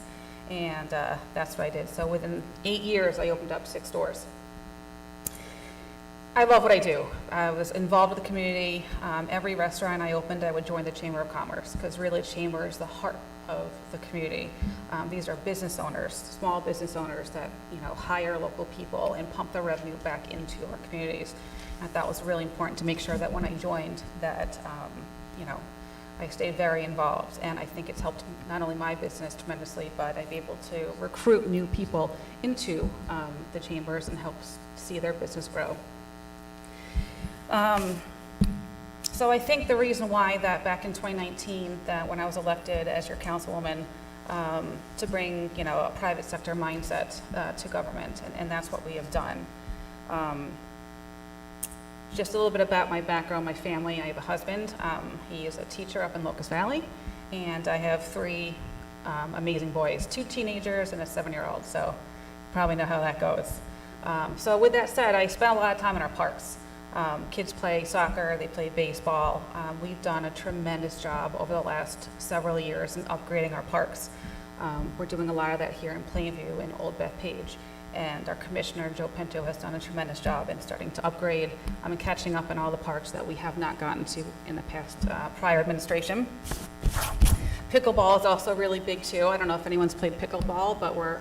And that's what I did. So within 8 years, I opened up 6 stores. I love what I do. I was involved with the community. Every restaurant I opened, I would join the Chamber of Commerce, because really Chamber is the heart of the community. These are business owners, small business owners that, you know, hire local people and pump the revenue back into our communities. I thought it was really important to make sure that when I joined that, you know, I stayed very involved, and I think it's helped not only my business tremendously, but I've been able to recruit new people into the chambers and help see their business grow. So I think the reason why that back in 2019, that when I was elected as your councilwoman, to bring, you know, a private sector mindset to government, and that's what we have done. Just a little bit about my background, my family. I have a husband. He is a teacher up in Locust Valley, and I have 3 amazing boys, 2 teenagers and a 7-year-old, so you probably know how that goes. So with that said, I spent a lot of time in our parks. Kids play soccer, they play baseball. We've done a tremendous job over the last several years in upgrading our parks. We're doing a lot of that here in Plainview and Old Bethpage. And our commissioner, Joe Pinto, has done a tremendous job in starting to upgrade and catching up in all the parks that we have not gotten to in the past prior administration. Pickleball is also really big too. I don't know if anyone's played pickleball, but we're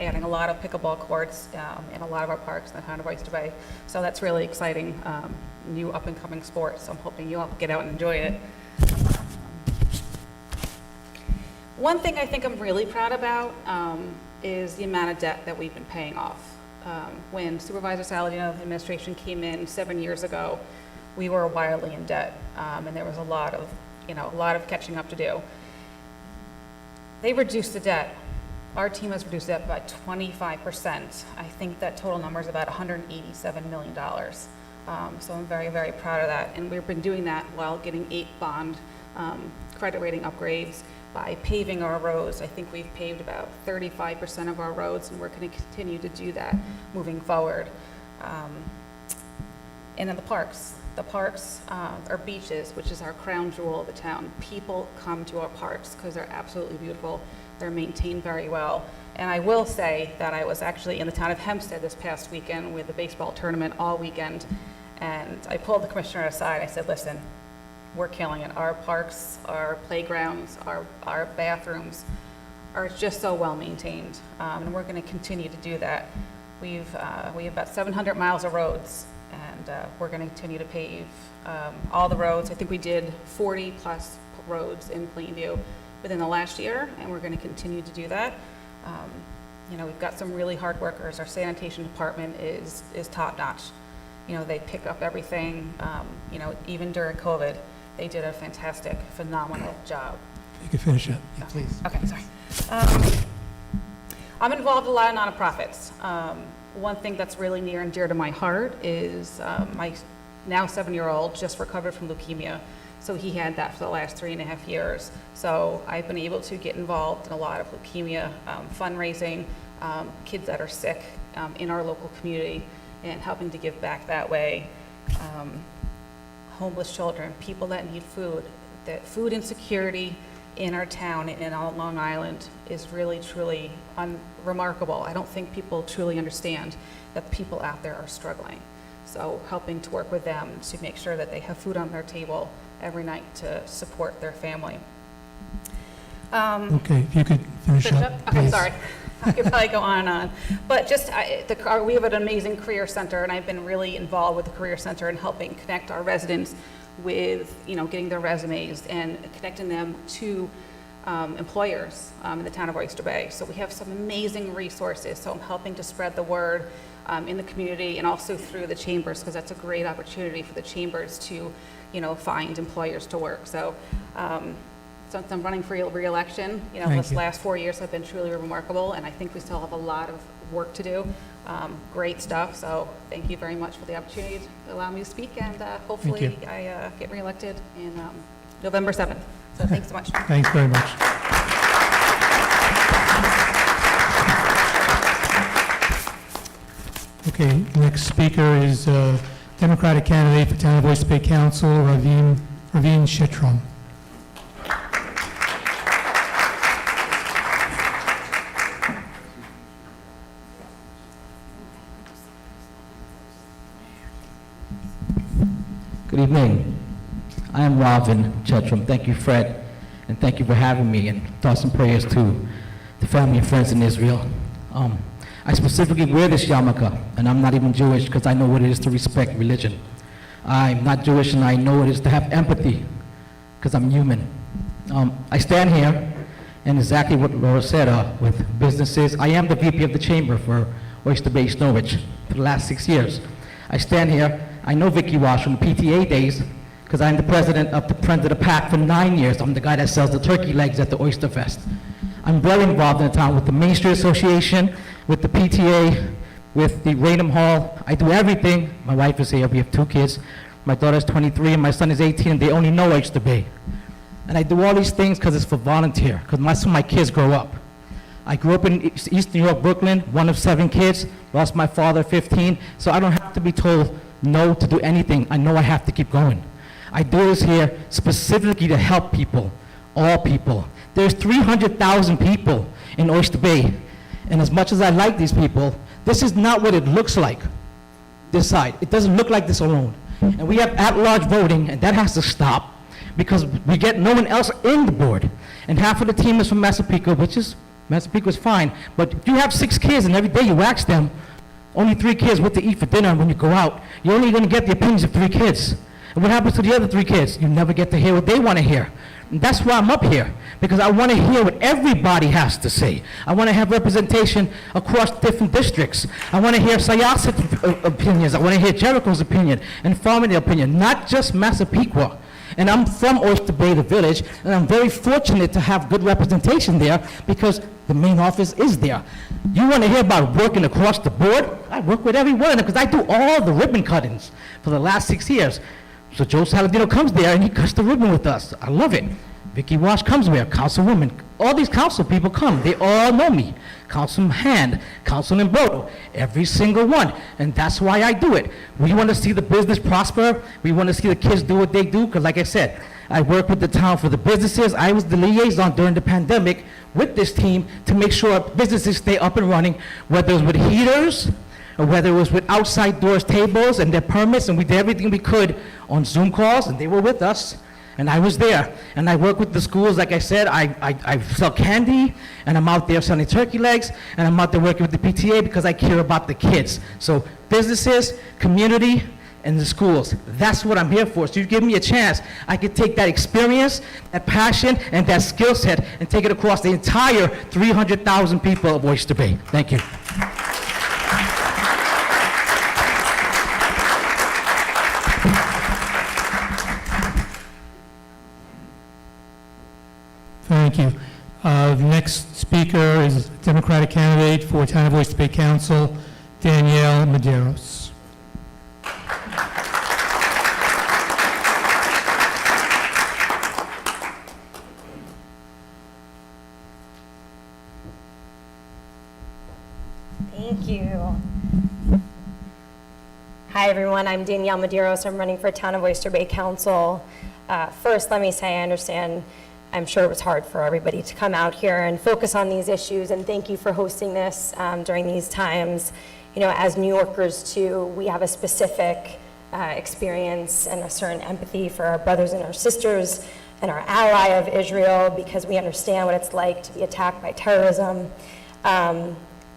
adding a lot of pickleball courts in a lot of our parks in the town of Oyster Bay. So that's really exciting, new up and coming sport. So I'm hoping you all get out and enjoy it. One thing I think I'm really proud about is the amount of debt that we've been paying off. When Supervisor Saladino's administration came in 7 years ago, we were wildly in debt, and there was a lot of catching up to do. They reduced the debt. Our team has reduced debt by 25%. I think that total number is about $187 million. So I'm very, very proud of that. And we've been doing that while getting 8 bond credit rating upgrades by paving our roads. I think we've paved about 35% of our roads, and we're going to continue to do that moving forward. And then the parks. The parks are beaches, which is our crown jewel of the town. People come to our parks because they're absolutely beautiful. They're maintained very well. And I will say that I was actually in the town of Hempstead this past weekend with the baseball tournament all weekend. And I pulled the commissioner aside. I said, listen, we're killing it. Our parks, our playgrounds, our bathrooms are just so well maintained. And we're going to continue to do that. We have about 700 miles of roads, and we're going to continue to pave all the roads. I think we did 40 plus roads in Plainview within the last year, and we're going to continue to do that. You know, we've got some really hard workers. Our sanitation department is top notch. You know, they pick up everything. You know, even during COVID, they did a fantastic, phenomenal job. You can finish up, yeah, please. Okay, sorry. I'm involved in a lot of nonprofits. One thing that's really near and dear to my heart is my now 7-year-old just recovered from leukemia. So he had that for the last 3.5 years. So I've been able to get involved in a lot of leukemia fundraising, kids that are sick in our local community, and helping to give back that way. Homeless children, people that need food. That food insecurity in our town and on Long Island is really, truly remarkable. I don't think people truly understand that people out there are struggling. So helping to work with them to make sure that they have food on their table every night to support their family. Okay, if you could finish up, Okay, please. sorry. I could probably go on and on. But just, we have an amazing career center, and I've been really involved with the career center and helping connect our residents with, you know, getting their resumes and connecting them to employers in the town of Oyster Bay. So we have some amazing resources. So I'm helping to spread the word in the community and also through the chambers, because that's a great opportunity for the chambers to, you know, find employers to work. So since I'm running for re-election, you know, this last 4 years have been truly remarkable, and I think we still have a lot of work to do. Great stuff. So thank you very much for the opportunity to allow me to speak, and hopefully I get re-elected in November 7th. So thanks so much. Thanks very much. Okay, next speaker is Democratic candidate for Town of Oyster Bay Council, Raveen Raveen Shitram. Good evening. I am Ravin Chetram. Thank you, Fred, and thank you for having me, and thoughts and prayers to the family and friends in Israel. I specifically wear this yarmulke, and I'm not even Jewish because I know what it is to respect religion. I'm not Jewish, and I know what it is to have empathy because I'm human. I stand here, and exactly what Laura said, with businesses. I am the VP of the Chamber for Oyster Bay, Norwich, for the last 6 years. I stand here. I know Vicky Wash from the PTA days because I'm the president of the Friends of the Pack for 9 years. I'm the guy that sells the turkey legs at the Oyster Fest. I'm very involved in the town with the Main Street Association, with the PTA, with the Raynham Hall. I do everything. My wife is here. We have 2 kids. My daughter's 23 and my son is 18, and they only know Oyster Bay. And I do all these things because it's for volunteer, because that's when my kids grow up. I grew up in East New York, Brooklyn, one of 7 kids, lost my father at 15, so I don't have to be told no to do anything. I know I have to keep going. I do this here specifically to help people, all people. There's 300,000 people in Oyster Bay, and as much as I like these people, this is not what it looks like, this side. It doesn't look like this alone. And we have at-large voting, and that has to stop, because we get no one else in the board. And half of the team is from Massapequa, Massapequa is fine, but if you have 6 kids and every day you ask them, only 3 kids what to eat for dinner when you go out, you're only going to get the opinions of 3 kids. And what happens to the other 3 kids? You never get to hear what they want to hear. And that's why I'm up here, because I want to hear what everybody has to say. I want to have representation across different districts. I want to hear Sayas's opinions. I want to hear Jericho's opinion and Farmingdale opinion, not just Massapequa. And I'm from Oyster Bay, the village, and I'm very fortunate to have good representation there because the main office is there. You want to hear about working across the board? I work with every one of them because I do all the ribbon cuttings for the last 6 years. So Joe Saladino comes there and he cuts the ribbon with us. I love it. Vicky Wash comes there, Councilwoman. All these council people come. They all know me. Councilman Hand, Councilman Brodo, every single one. And that's why I do it. We want to see the business prosper. We want to see the kids do what they do. Because like I said, I work with the town for the businesses. I was the liaison during the pandemic with this team to make sure businesses stay up and running, whether it was with heaters, or whether it was with outside doors tables and their permits, and we did everything we could on Zoom calls, and they were with us. And I was there, and I work with the schools. Like I said, I sell candy, and I'm out there selling turkey legs, and I'm out there working with the PTA because I care about the kids. So businesses, community, and the schools. That's what I'm here for. So you give me a chance, I could take that experience, that passion, and that skill set, and take it across the entire 300,000 people of Oyster Bay. Thank you. Thank you. The next speaker is Democratic candidate for Town of Oyster Bay Council, Danielle Medeiros. Thank you. Hi, everyone. I'm Danielle Medeiros. I'm running for Town of Oyster Bay Council. First, let me say I understand, I'm sure it was hard for everybody to come out here and focus on these issues, and thank you for hosting this during these times. You know, as New Yorkers too, we have a specific experience and a certain empathy for our brothers and our sisters and our ally of Israel, because we understand what it's like to be attacked by terrorism.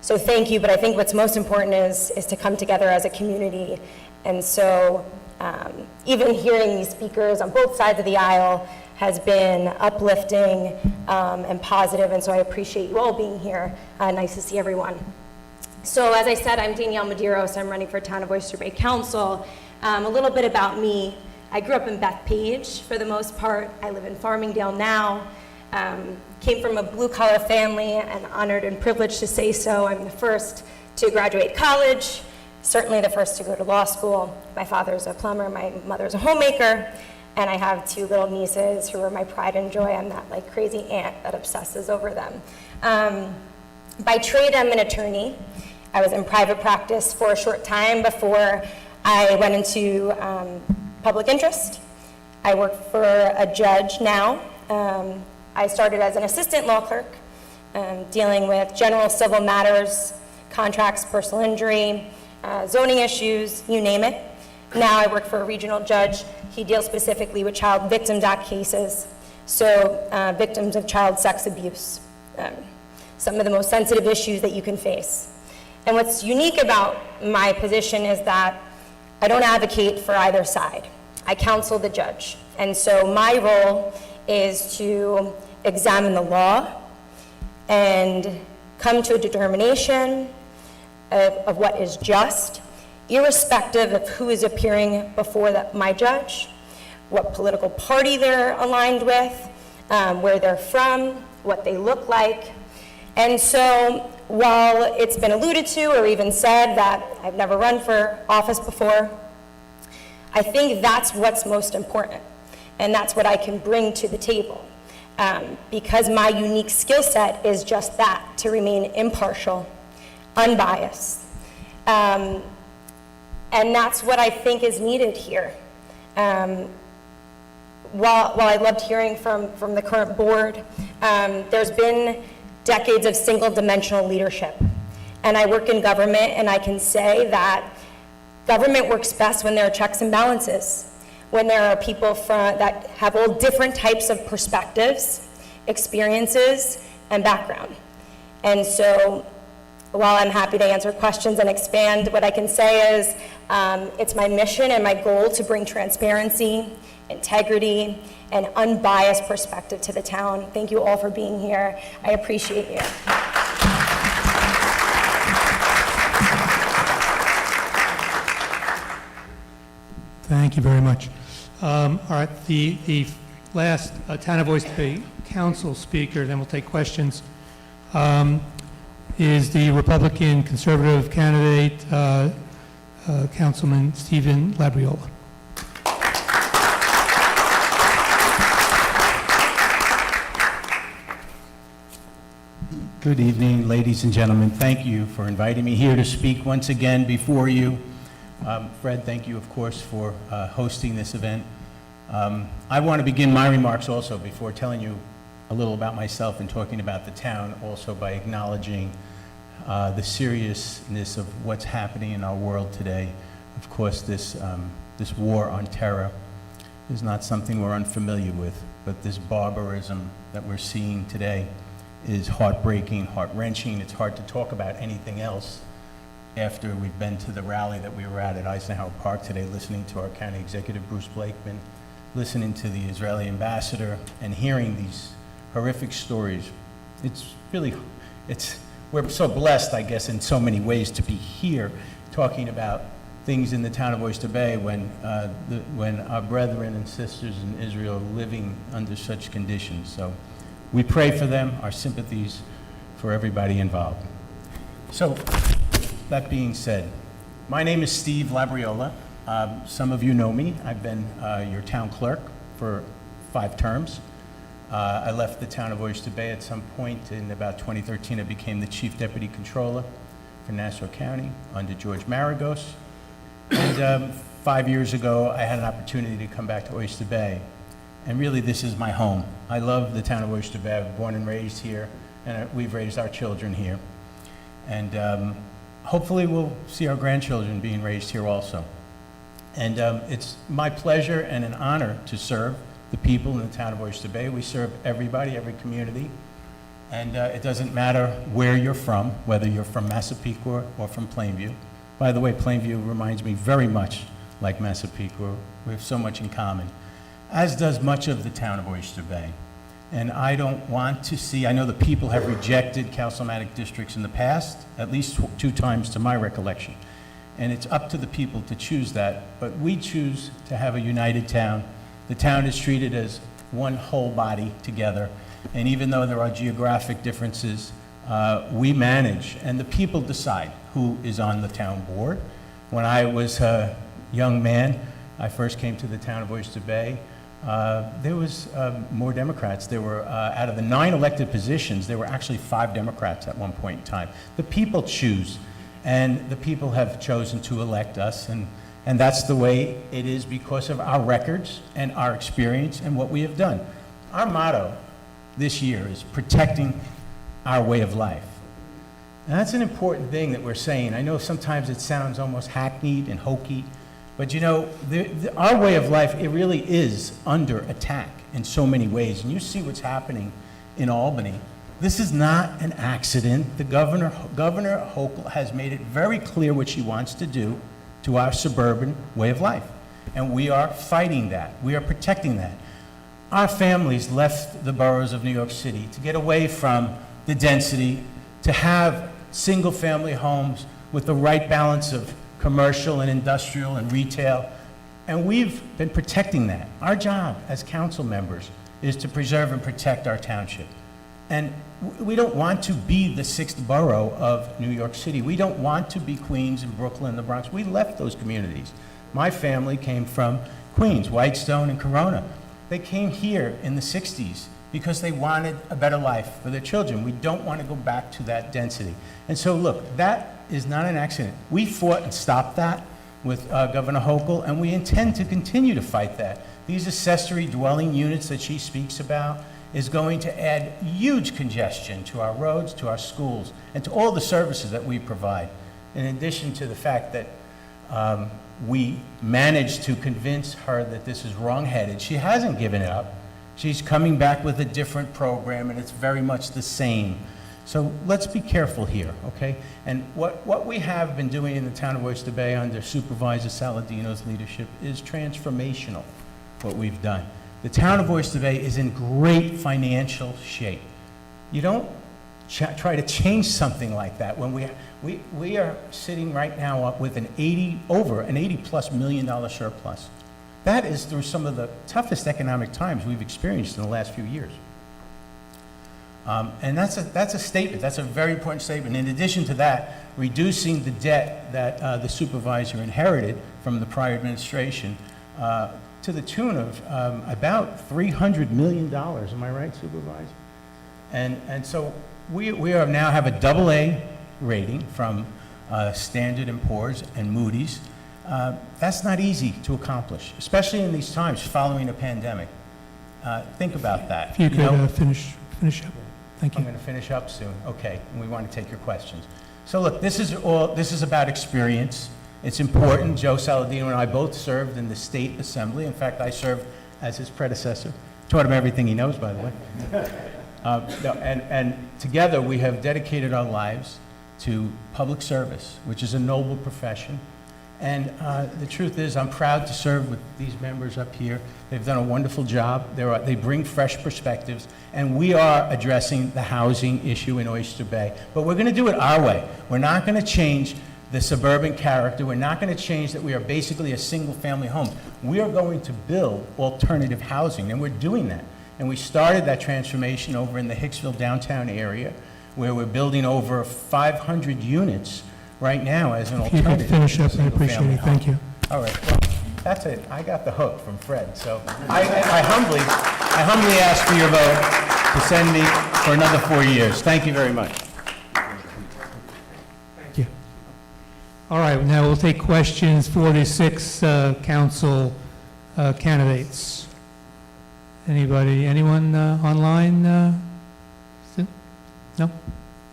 So thank you, but I think what's most important is to come together as a community. And so even hearing these speakers on both sides of the aisle has been uplifting and positive, and so I appreciate you all being here. Nice to see everyone. So as I said, I'm Danielle Medeiros. I'm running for Town of Oyster Bay Council. A little bit about me. I grew up in Bethpage for the most part. I live in Farmingdale now. Came from a blue-collar family, and honored and privileged to say so. I'm the first to graduate college, certainly the first to go to law school. My father's a plumber, my mother's a homemaker, and I have 2 little nieces who are my pride and joy. I'm that like crazy aunt that obsesses over them. By trade, I'm an attorney. I was in private practice for a short time before I went into public interest. I work for a judge now. I started as an assistant law clerk, dealing with general civil matters, contracts, personal injury, zoning issues, you name it. Now I work for a regional judge. He deals specifically with Child Victims Act cases, so victims of child sex abuse, some of the most sensitive issues that you can face. And what's unique about my position is that I don't advocate for either side. I counsel the judge. And so my role is to examine the law and come to a determination of what is just, irrespective of who is appearing before my judge, what political party they're aligned with, where they're from, what they look like. And so while it's been alluded to or even said that I've never run for office before, I think that's what's most important. And that's what I can bring to the table. Because my unique skill set is just that, to remain impartial, unbiased. And that's what I think is needed here. While I loved hearing from the current board, there's been decades of single-dimensional leadership. And I work in government, and I can say that government works best when there are checks and balances, when there are people that have all different types of perspectives, experiences, and background. And so while I'm happy to answer questions and expand, what I can say is it's my mission and my goal to bring transparency, integrity, and unbiased perspective to the town. Thank you all for being here. I appreciate you. Thank you very much. All right, the last Town of Oyster Bay Council speaker, then we'll take questions, is the Republican conservative candidate, Councilman Stephen Labriola. Good evening, ladies and gentlemen. Thank you for inviting me here to speak once again before you. Fred, thank you, of course, for hosting this event. I want to begin my remarks also before telling you a little about myself and talking about the town, also by acknowledging the seriousness of what's happening in our world today. Of course, this war on terror is not something we're unfamiliar with, but this barbarism that we're seeing today is heartbreaking, heart-wrenching. It's hard to talk about anything else after we've been to the rally that we were at Eisenhower Park today, listening to our county executive, Bruce Blakeman, listening to the Israeli ambassador, and hearing these horrific stories. It's really, we're so blessed, I guess, in so many ways to be here talking about things in the town of Oyster Bay when our brethren and sisters in Israel are living under such conditions. So we pray for them, our sympathies for everybody involved. So, that being said, my name is Steve Labriola. Some of you know me. I've been your town clerk for 5 terms. I left the town of Oyster Bay at some point in about 2013. I became the chief deputy controller for Nassau County under George Maragos. And 5 years ago, I had an opportunity to come back to Oyster Bay. And really, this is my home. I love the town of Oyster Bay. I was born and raised here, and we've raised our children here. And hopefully we'll see our grandchildren being raised here also. And it's my pleasure and an honor to serve the people in the town of Oyster Bay. We serve everybody, every community. And it doesn't matter where you're from, whether you're from Massapequa or from Plainview. By the way, Plainview reminds me very much like Massapequa. We have so much in common, as does much of the town of Oyster Bay. And I don't want to see, I know the people have rejected councilmatic districts in the past, at least 2 times to my recollection. And it's up to the people to choose that, but we choose to have a united town. The town is treated as one whole body together, and even though there are geographic differences, we manage, and the people decide who is on the town board. When I was a young man, I first came to the town of Oyster Bay. There was more Democrats. There were, out of the 9 elected positions, there were actually 5 Democrats at one point in time. The people choose, and the people have chosen to elect us, and And that's the way it is because of our records and our experience and what we have done. Our motto this year is protecting our way of life. And that's an important thing that we're saying. I know sometimes it sounds almost hackneyed and hokey, but you know, our way of life, it really is under attack in so many ways. And you see what's happening in Albany. This is not an accident. The Governor Hochul has made it very clear what she wants to do to our suburban way of life. And we are fighting that. We are protecting that. Our families left the boroughs of New York City to get away from the density, to have single-family homes with the right balance of commercial and industrial and retail. And we've been protecting that. Our job as council members is to preserve and protect our township. And we don't want to be the sixth borough of New York City. We don't want to be Queens and Brooklyn and the Bronx. We left those communities. My family came from Queens, Whitestone and Corona. They came here in the 60s because they wanted a better life for their children. We don't want to go back to that density. And so look, that is not an accident. We fought and stopped that with Governor Hochul, and we intend to continue to fight that. These accessory dwelling units that she speaks about is going to add huge congestion to our roads, to our schools, and to all the services that we provide. In addition to the fact that we managed to convince her that this is wrong-headed. She hasn't given it up. She's coming back with a different program, and it's very much the same. So let's be careful here, okay? And what we have been doing in the town of Oyster Bay under Supervisor Saladino's leadership is transformational, what we've done. The town of Oyster Bay is in great financial shape. You don't try to change something like that when we are sitting right now up with over an $80+ million surplus. That is through some of the toughest economic times we've experienced in the last few years. And that's a statement. That's a very important statement. In addition to that, reducing the debt that the supervisor inherited from the prior administration to the tune of about $300 million. Am I right, Supervisor? And so we are now have a AA rating from Standard & Poor's and Moody's. That's not easy to accomplish, especially in these times following a pandemic. Think about that. If you could finish up. Thank you. I'm going to finish up soon. Okay, and we want to take your questions. So look, this is about experience. It's important. Joe Saladino and I both served in the state assembly. In fact, I served as his predecessor. Taught him everything he knows, by the way. And together we have dedicated our lives to public service, which is a noble profession. And the truth is, I'm proud to serve with these members up here. They've done a wonderful job. They bring fresh perspectives, and we are addressing the housing issue in Oyster Bay. But we're going to do it our way. We're not going to change the suburban character. We're not going to change that we are basically a single-family home. We are going to build alternative housing, and we're doing that. And we started that transformation over in the Hicksville downtown area, where we're building over 500 units right now as an alternative. If you could finish up, I appreciate it. Thank you. All right, well, that's it. I got the hook from Fred, so I humbly ask for your vote to send me for another 4 years. Thank you very much. Thank you. All right, now we'll take questions for the 6 council candidates. Anyone online? No?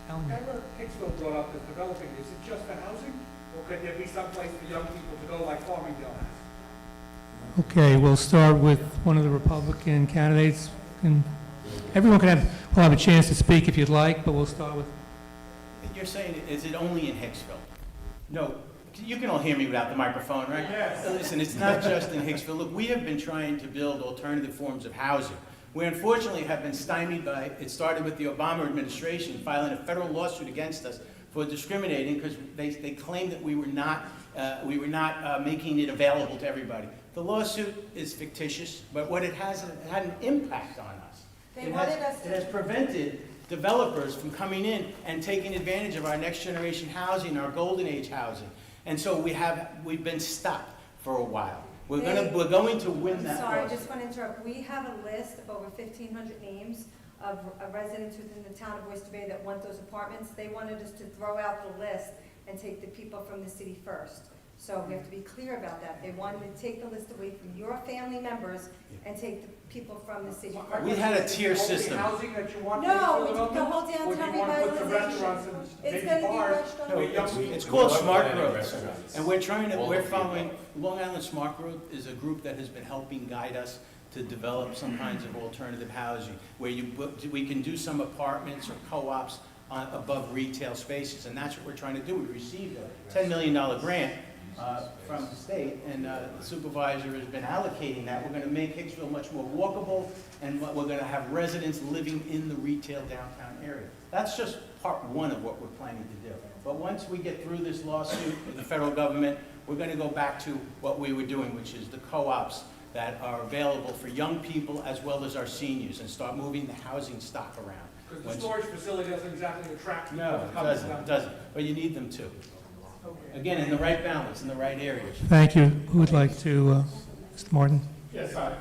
Whenever Hicksville brought up this developing, is it just for housing, or could there be some place for young people to go like Farmingdale has? Okay, we'll start with one of the Republican candidates. Everyone will have a chance to speak if you'd like, but we'll start with. You're saying, is it only in Hicksville? No, you can all hear me without the microphone, right? Yes. Listen, it's not just in Hicksville. Look, we have been trying to build alternative forms of housing. We unfortunately have been stymied by, it started with the Obama administration filing a federal lawsuit against us for discriminating because they claimed that we were not making it available to everybody. The lawsuit is fictitious, but what it has, it had an impact on us. It has prevented developers from coming in and taking advantage of our next generation housing, our golden age housing. And so we've been stuck for a while. We're going to win that. Sorry, I just want to interrupt. We have a list of over 1,500 names of residents within the town of Oyster Bay that want those apartments. They wanted us to throw out the list and take the people from the city first. So we have to be clear about that. They wanted to take the list away from your family members and take the people from the city. We had a tier system. Housing that you want? No, for the whole Or do downtown you want to put the restaurants revitalization. and It's maybe gonna be bars? restaurant. where young It's people- called Smart Growth, and we're following, Long Island Smart Growth is a group that has been helping guide us to develop some kinds of alternative housing, where we can do some apartments or co-ops above retail spaces, and that's what we're trying to do. We received a $10 million grant from the state, and the supervisor has been allocating that. We're going to make Hicksville much more walkable, and we're going to have residents living in the retail downtown area. That's just part one of what we're planning to do. But once we get through this lawsuit with the federal government, we're going to go back to what we were doing, which is the co-ops that are available for young people as well as our seniors, and start moving the housing stock around. Because the storage facility doesn't exactly attract people No, to it come doesn't, down. it doesn't, but you need them to. Again, in the right balance, in the right areas. Thank you. Who would like to, Mr. Martin? Yes, hi.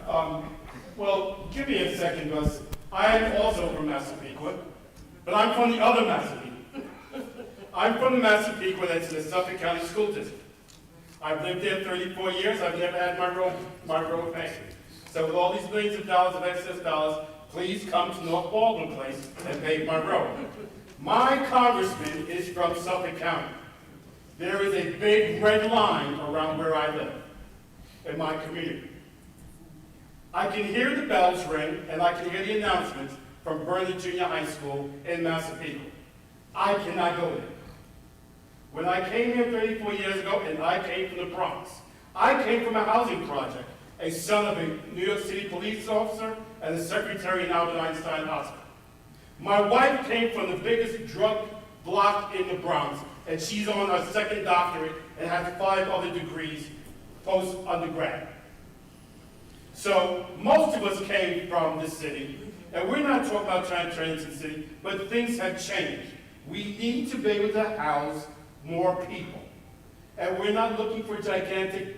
Well, give me a second, because I am also from Massapequa, but I'm from the other Massapequa. I'm from the Massapequa that's in the Suffolk County School District. I've lived there 34 years. I've never had my road paid. So with all these millions of dollars of excess dollars, please come to North Baldwin Place and pave my road. My congressman is from Suffolk County. There is a big red line around where I live, in my community. I can hear the bells ring, and I can hear the announcements from Burnley Junior High School in Massapequa. I cannot go there. When I came here 34 years ago, and I came from the Bronx, I came from a housing project, a son of a New York City police officer and a secretary in Albert Einstein Hospital. My wife came from the biggest drug block in the Bronx, and she's on her second doctorate and has 5 other degrees post-undergrad. So most of us came from the city, and we're not talking about trying to turn into the city, but things have changed. We need to be able to house more people. And we're not looking for gigantic,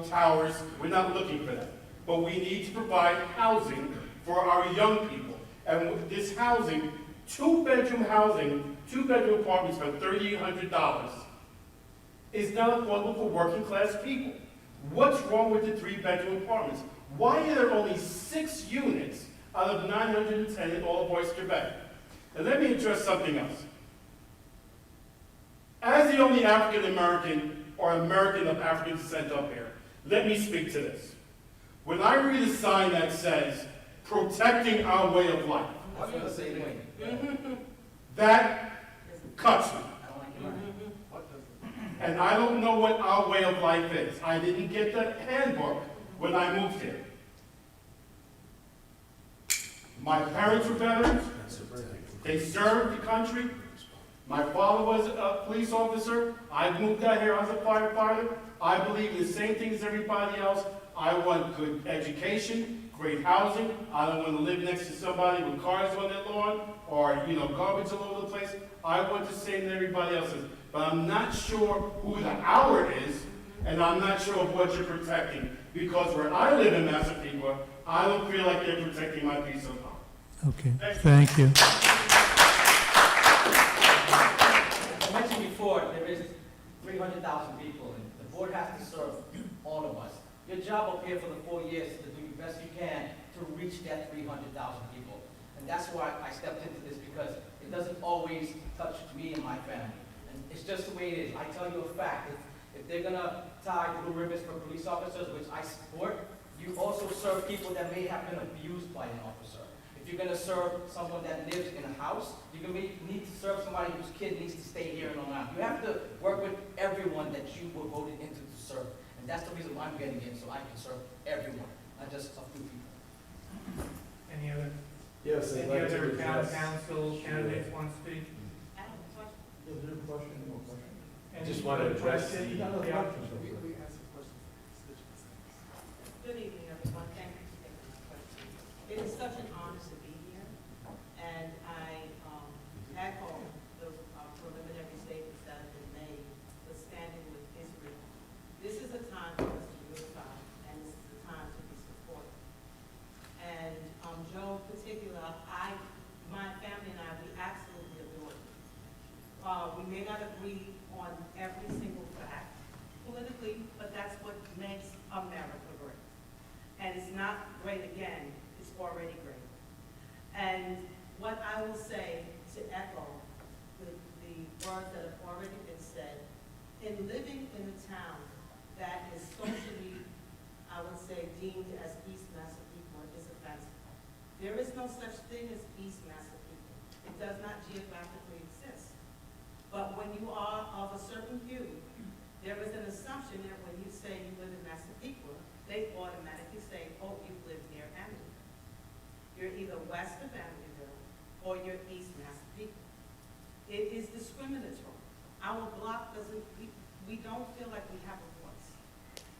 towers. We're not looking for that. But we need to provide housing for our young people. And this housing, two-bedroom apartments for $3,800 is not affordable for working class people. What's wrong with the 3-bedroom apartments? Why are there only 6 units out of 910 in all of Oyster Bay? And let me address something else. As the only African American or American of African descent up here, let me speak to this. When I read a sign that says, protecting our way of life, I was going to say that cuts me. And I don't know what our way of life is. I didn't get that handbook when I moved here. My parents were veterans. They served the country. My father was a police officer. I moved out here as a firefighter. I believe the same thing as everybody else. I want good education, great housing. I don't want to live next to somebody with cars on their lawn or, garbage all over the place. I want the same as everybody else is. But I'm not sure who the hour is, and I'm not sure of what you're protecting. Because where I live in Massapequa, I don't feel like they're protecting my peace of mind. Okay, thank you. I mentioned before, there is 300,000 people, and the board has to serve all of us. Your job up here for the 4 years is to do the best you can to reach that 300,000 people. And that's why I stepped into this, because it doesn't always touch me and my family. And it's just the way it is. I tell you a fact. If they're going to tie blue ribbons for police officers, which I support, you also serve people that may have been abused by an officer. If you're going to serve someone that lives in a house, you're going to need to serve somebody whose kid needs to stay here in Long Island. You have to work with everyone that you were voted into to serve. And that's the reason why I'm getting in, so I can serve everyone, not just a few people. Any other? Yes, Any other town council candidates want to speak? I just want to address the... Good evening, everyone. Thank you for taking this question. It is such an honor to be here, and I echo the preliminary statements that have been made for standing with Israel. This is a time for us to unify, and this is a time to be supportive. And Joe in particular, my family and I, we absolutely adore you. We may not agree on every single fact, I will say, to echo the words that have already been said, in living in a town that is socially, I would say, deemed as East Massapequa is offensive. There is no such thing as East Massapequa. It does not geographically exist. But when you are of a certain view, there is an assumption that when you say you live in Massapequa, they automatically say, oh, you live near Amityville. You're either west of Amityville or you're East Massapequa. It is discriminatory. Our block doesn't, we don't feel like we have a voice.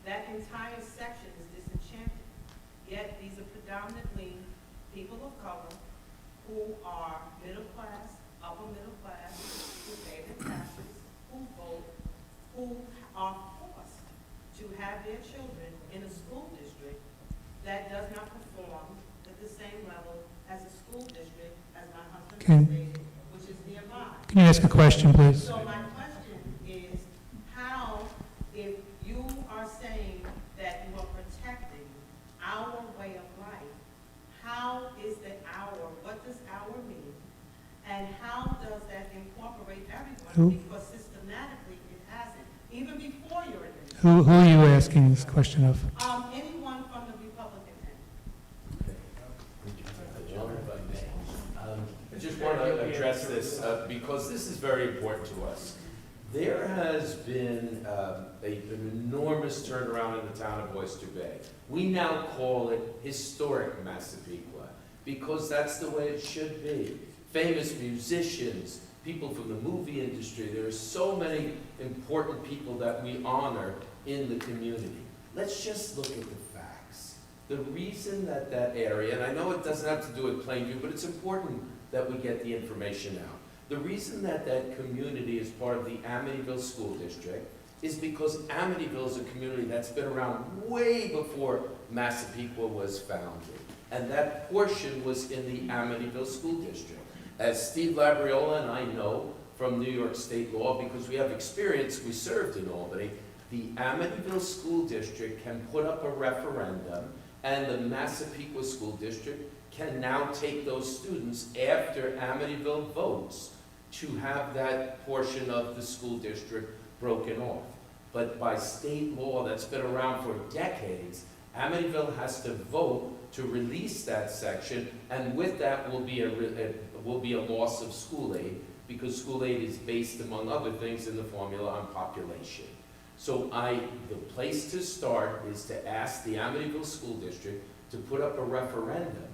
That entire section is disenchanted. Yet these are predominantly people of color who are middle class, upper middle class, who pay their taxes, who vote, who are forced to have their children in a school district that does not perform at the same level as a school district, as my husband stated, which is nearby. Can you ask a question, please? So my question is, how, if you are saying that you are protecting our way of life, how is the our, what does our mean? And how does that incorporate everyone? Who? Because systematically it hasn't, even before your administration. Who are you asking this question of? Anyone from the Republican end. I just want to address this because this is very important to us. There has been an enormous turnaround in the town of Oyster Bay. We now call it historic Massapequa because that's the way it should be. Famous musicians, people from the movie industry, there are so many important people that we honor in the community. Let's just look at the facts. The reason that that area, and I know it doesn't have to do with Plainview, but it's important that we get the information out. The reason that that community is part of the Amityville School District is because Amityville is a community that's been around way before Massapequa was founded. And that portion was in the Amityville School District. As Steve Labriola and I know from New York State law, because we have experience, we served in Albany, the Amityville School District can put up a referendum and the Massapequa School District can now take those students after Amityville votes to have that portion of the school district broken off. But by state law that's been around for decades, Amityville has to vote to release that section, and with that will be a loss of school aid, because school aid is based, among other things, in the formula on population. So the place to start is to ask the Amityville School District to put up a referendum.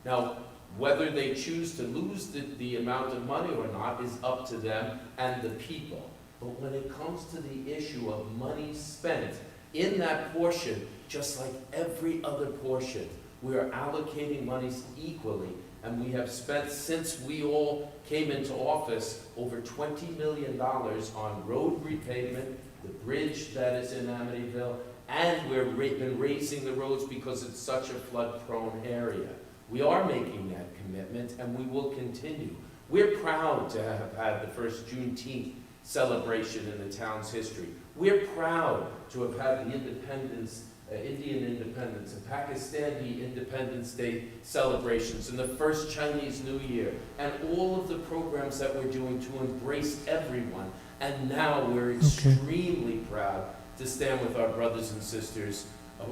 Now, whether they choose to lose the amount of money or not is up to them and the people. But when it comes to the issue of money spent in that portion, just like every other portion, we are allocating monies equally. And we have spent, since we all came into office, over $20 million on road repavement, the bridge that is in Amityville, and we've been raising the roads because it's such a flood-prone area. We are making that commitment, and we will continue. We're proud to have had the first Juneteenth celebration in the town's history. We're proud to have had the independence, Indian independence, and Pakistani Independence Day celebrations, and the first Chinese New Year, and all of the programs that we're doing to embrace everyone. And now we're extremely proud to stand with our brothers and sisters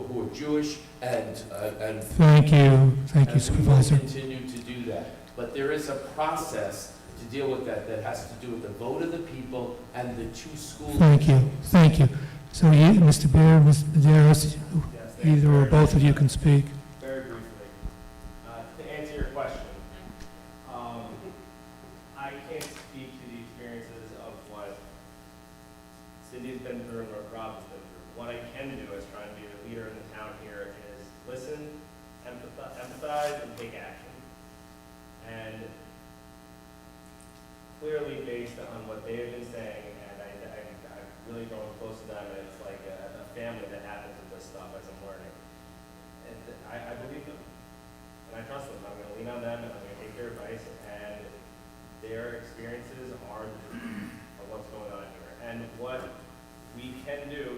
who are Jewish and Thank you, Supervisor. We will continue to do that. But there is a process to deal with that has to do with the vote of the people and the two schools. Thank you. So you, Mr. Beer, Ms. Medeiros, either or both of you can speak. Very briefly, to answer your question, I can't speak to the experiences of what Cindy's been through and what Rob's been through. What I can do as trying to be the leader in the town here is listen, empathize, and take action. And clearly based on what they have been saying, and I've really grown close to them, and it's like a family that happens with this stuff as I'm learning. And I believe them, and I trust them. I'm going to lean on them, and I'm going to take their advice, and their experiences are what's going on here. And what we can do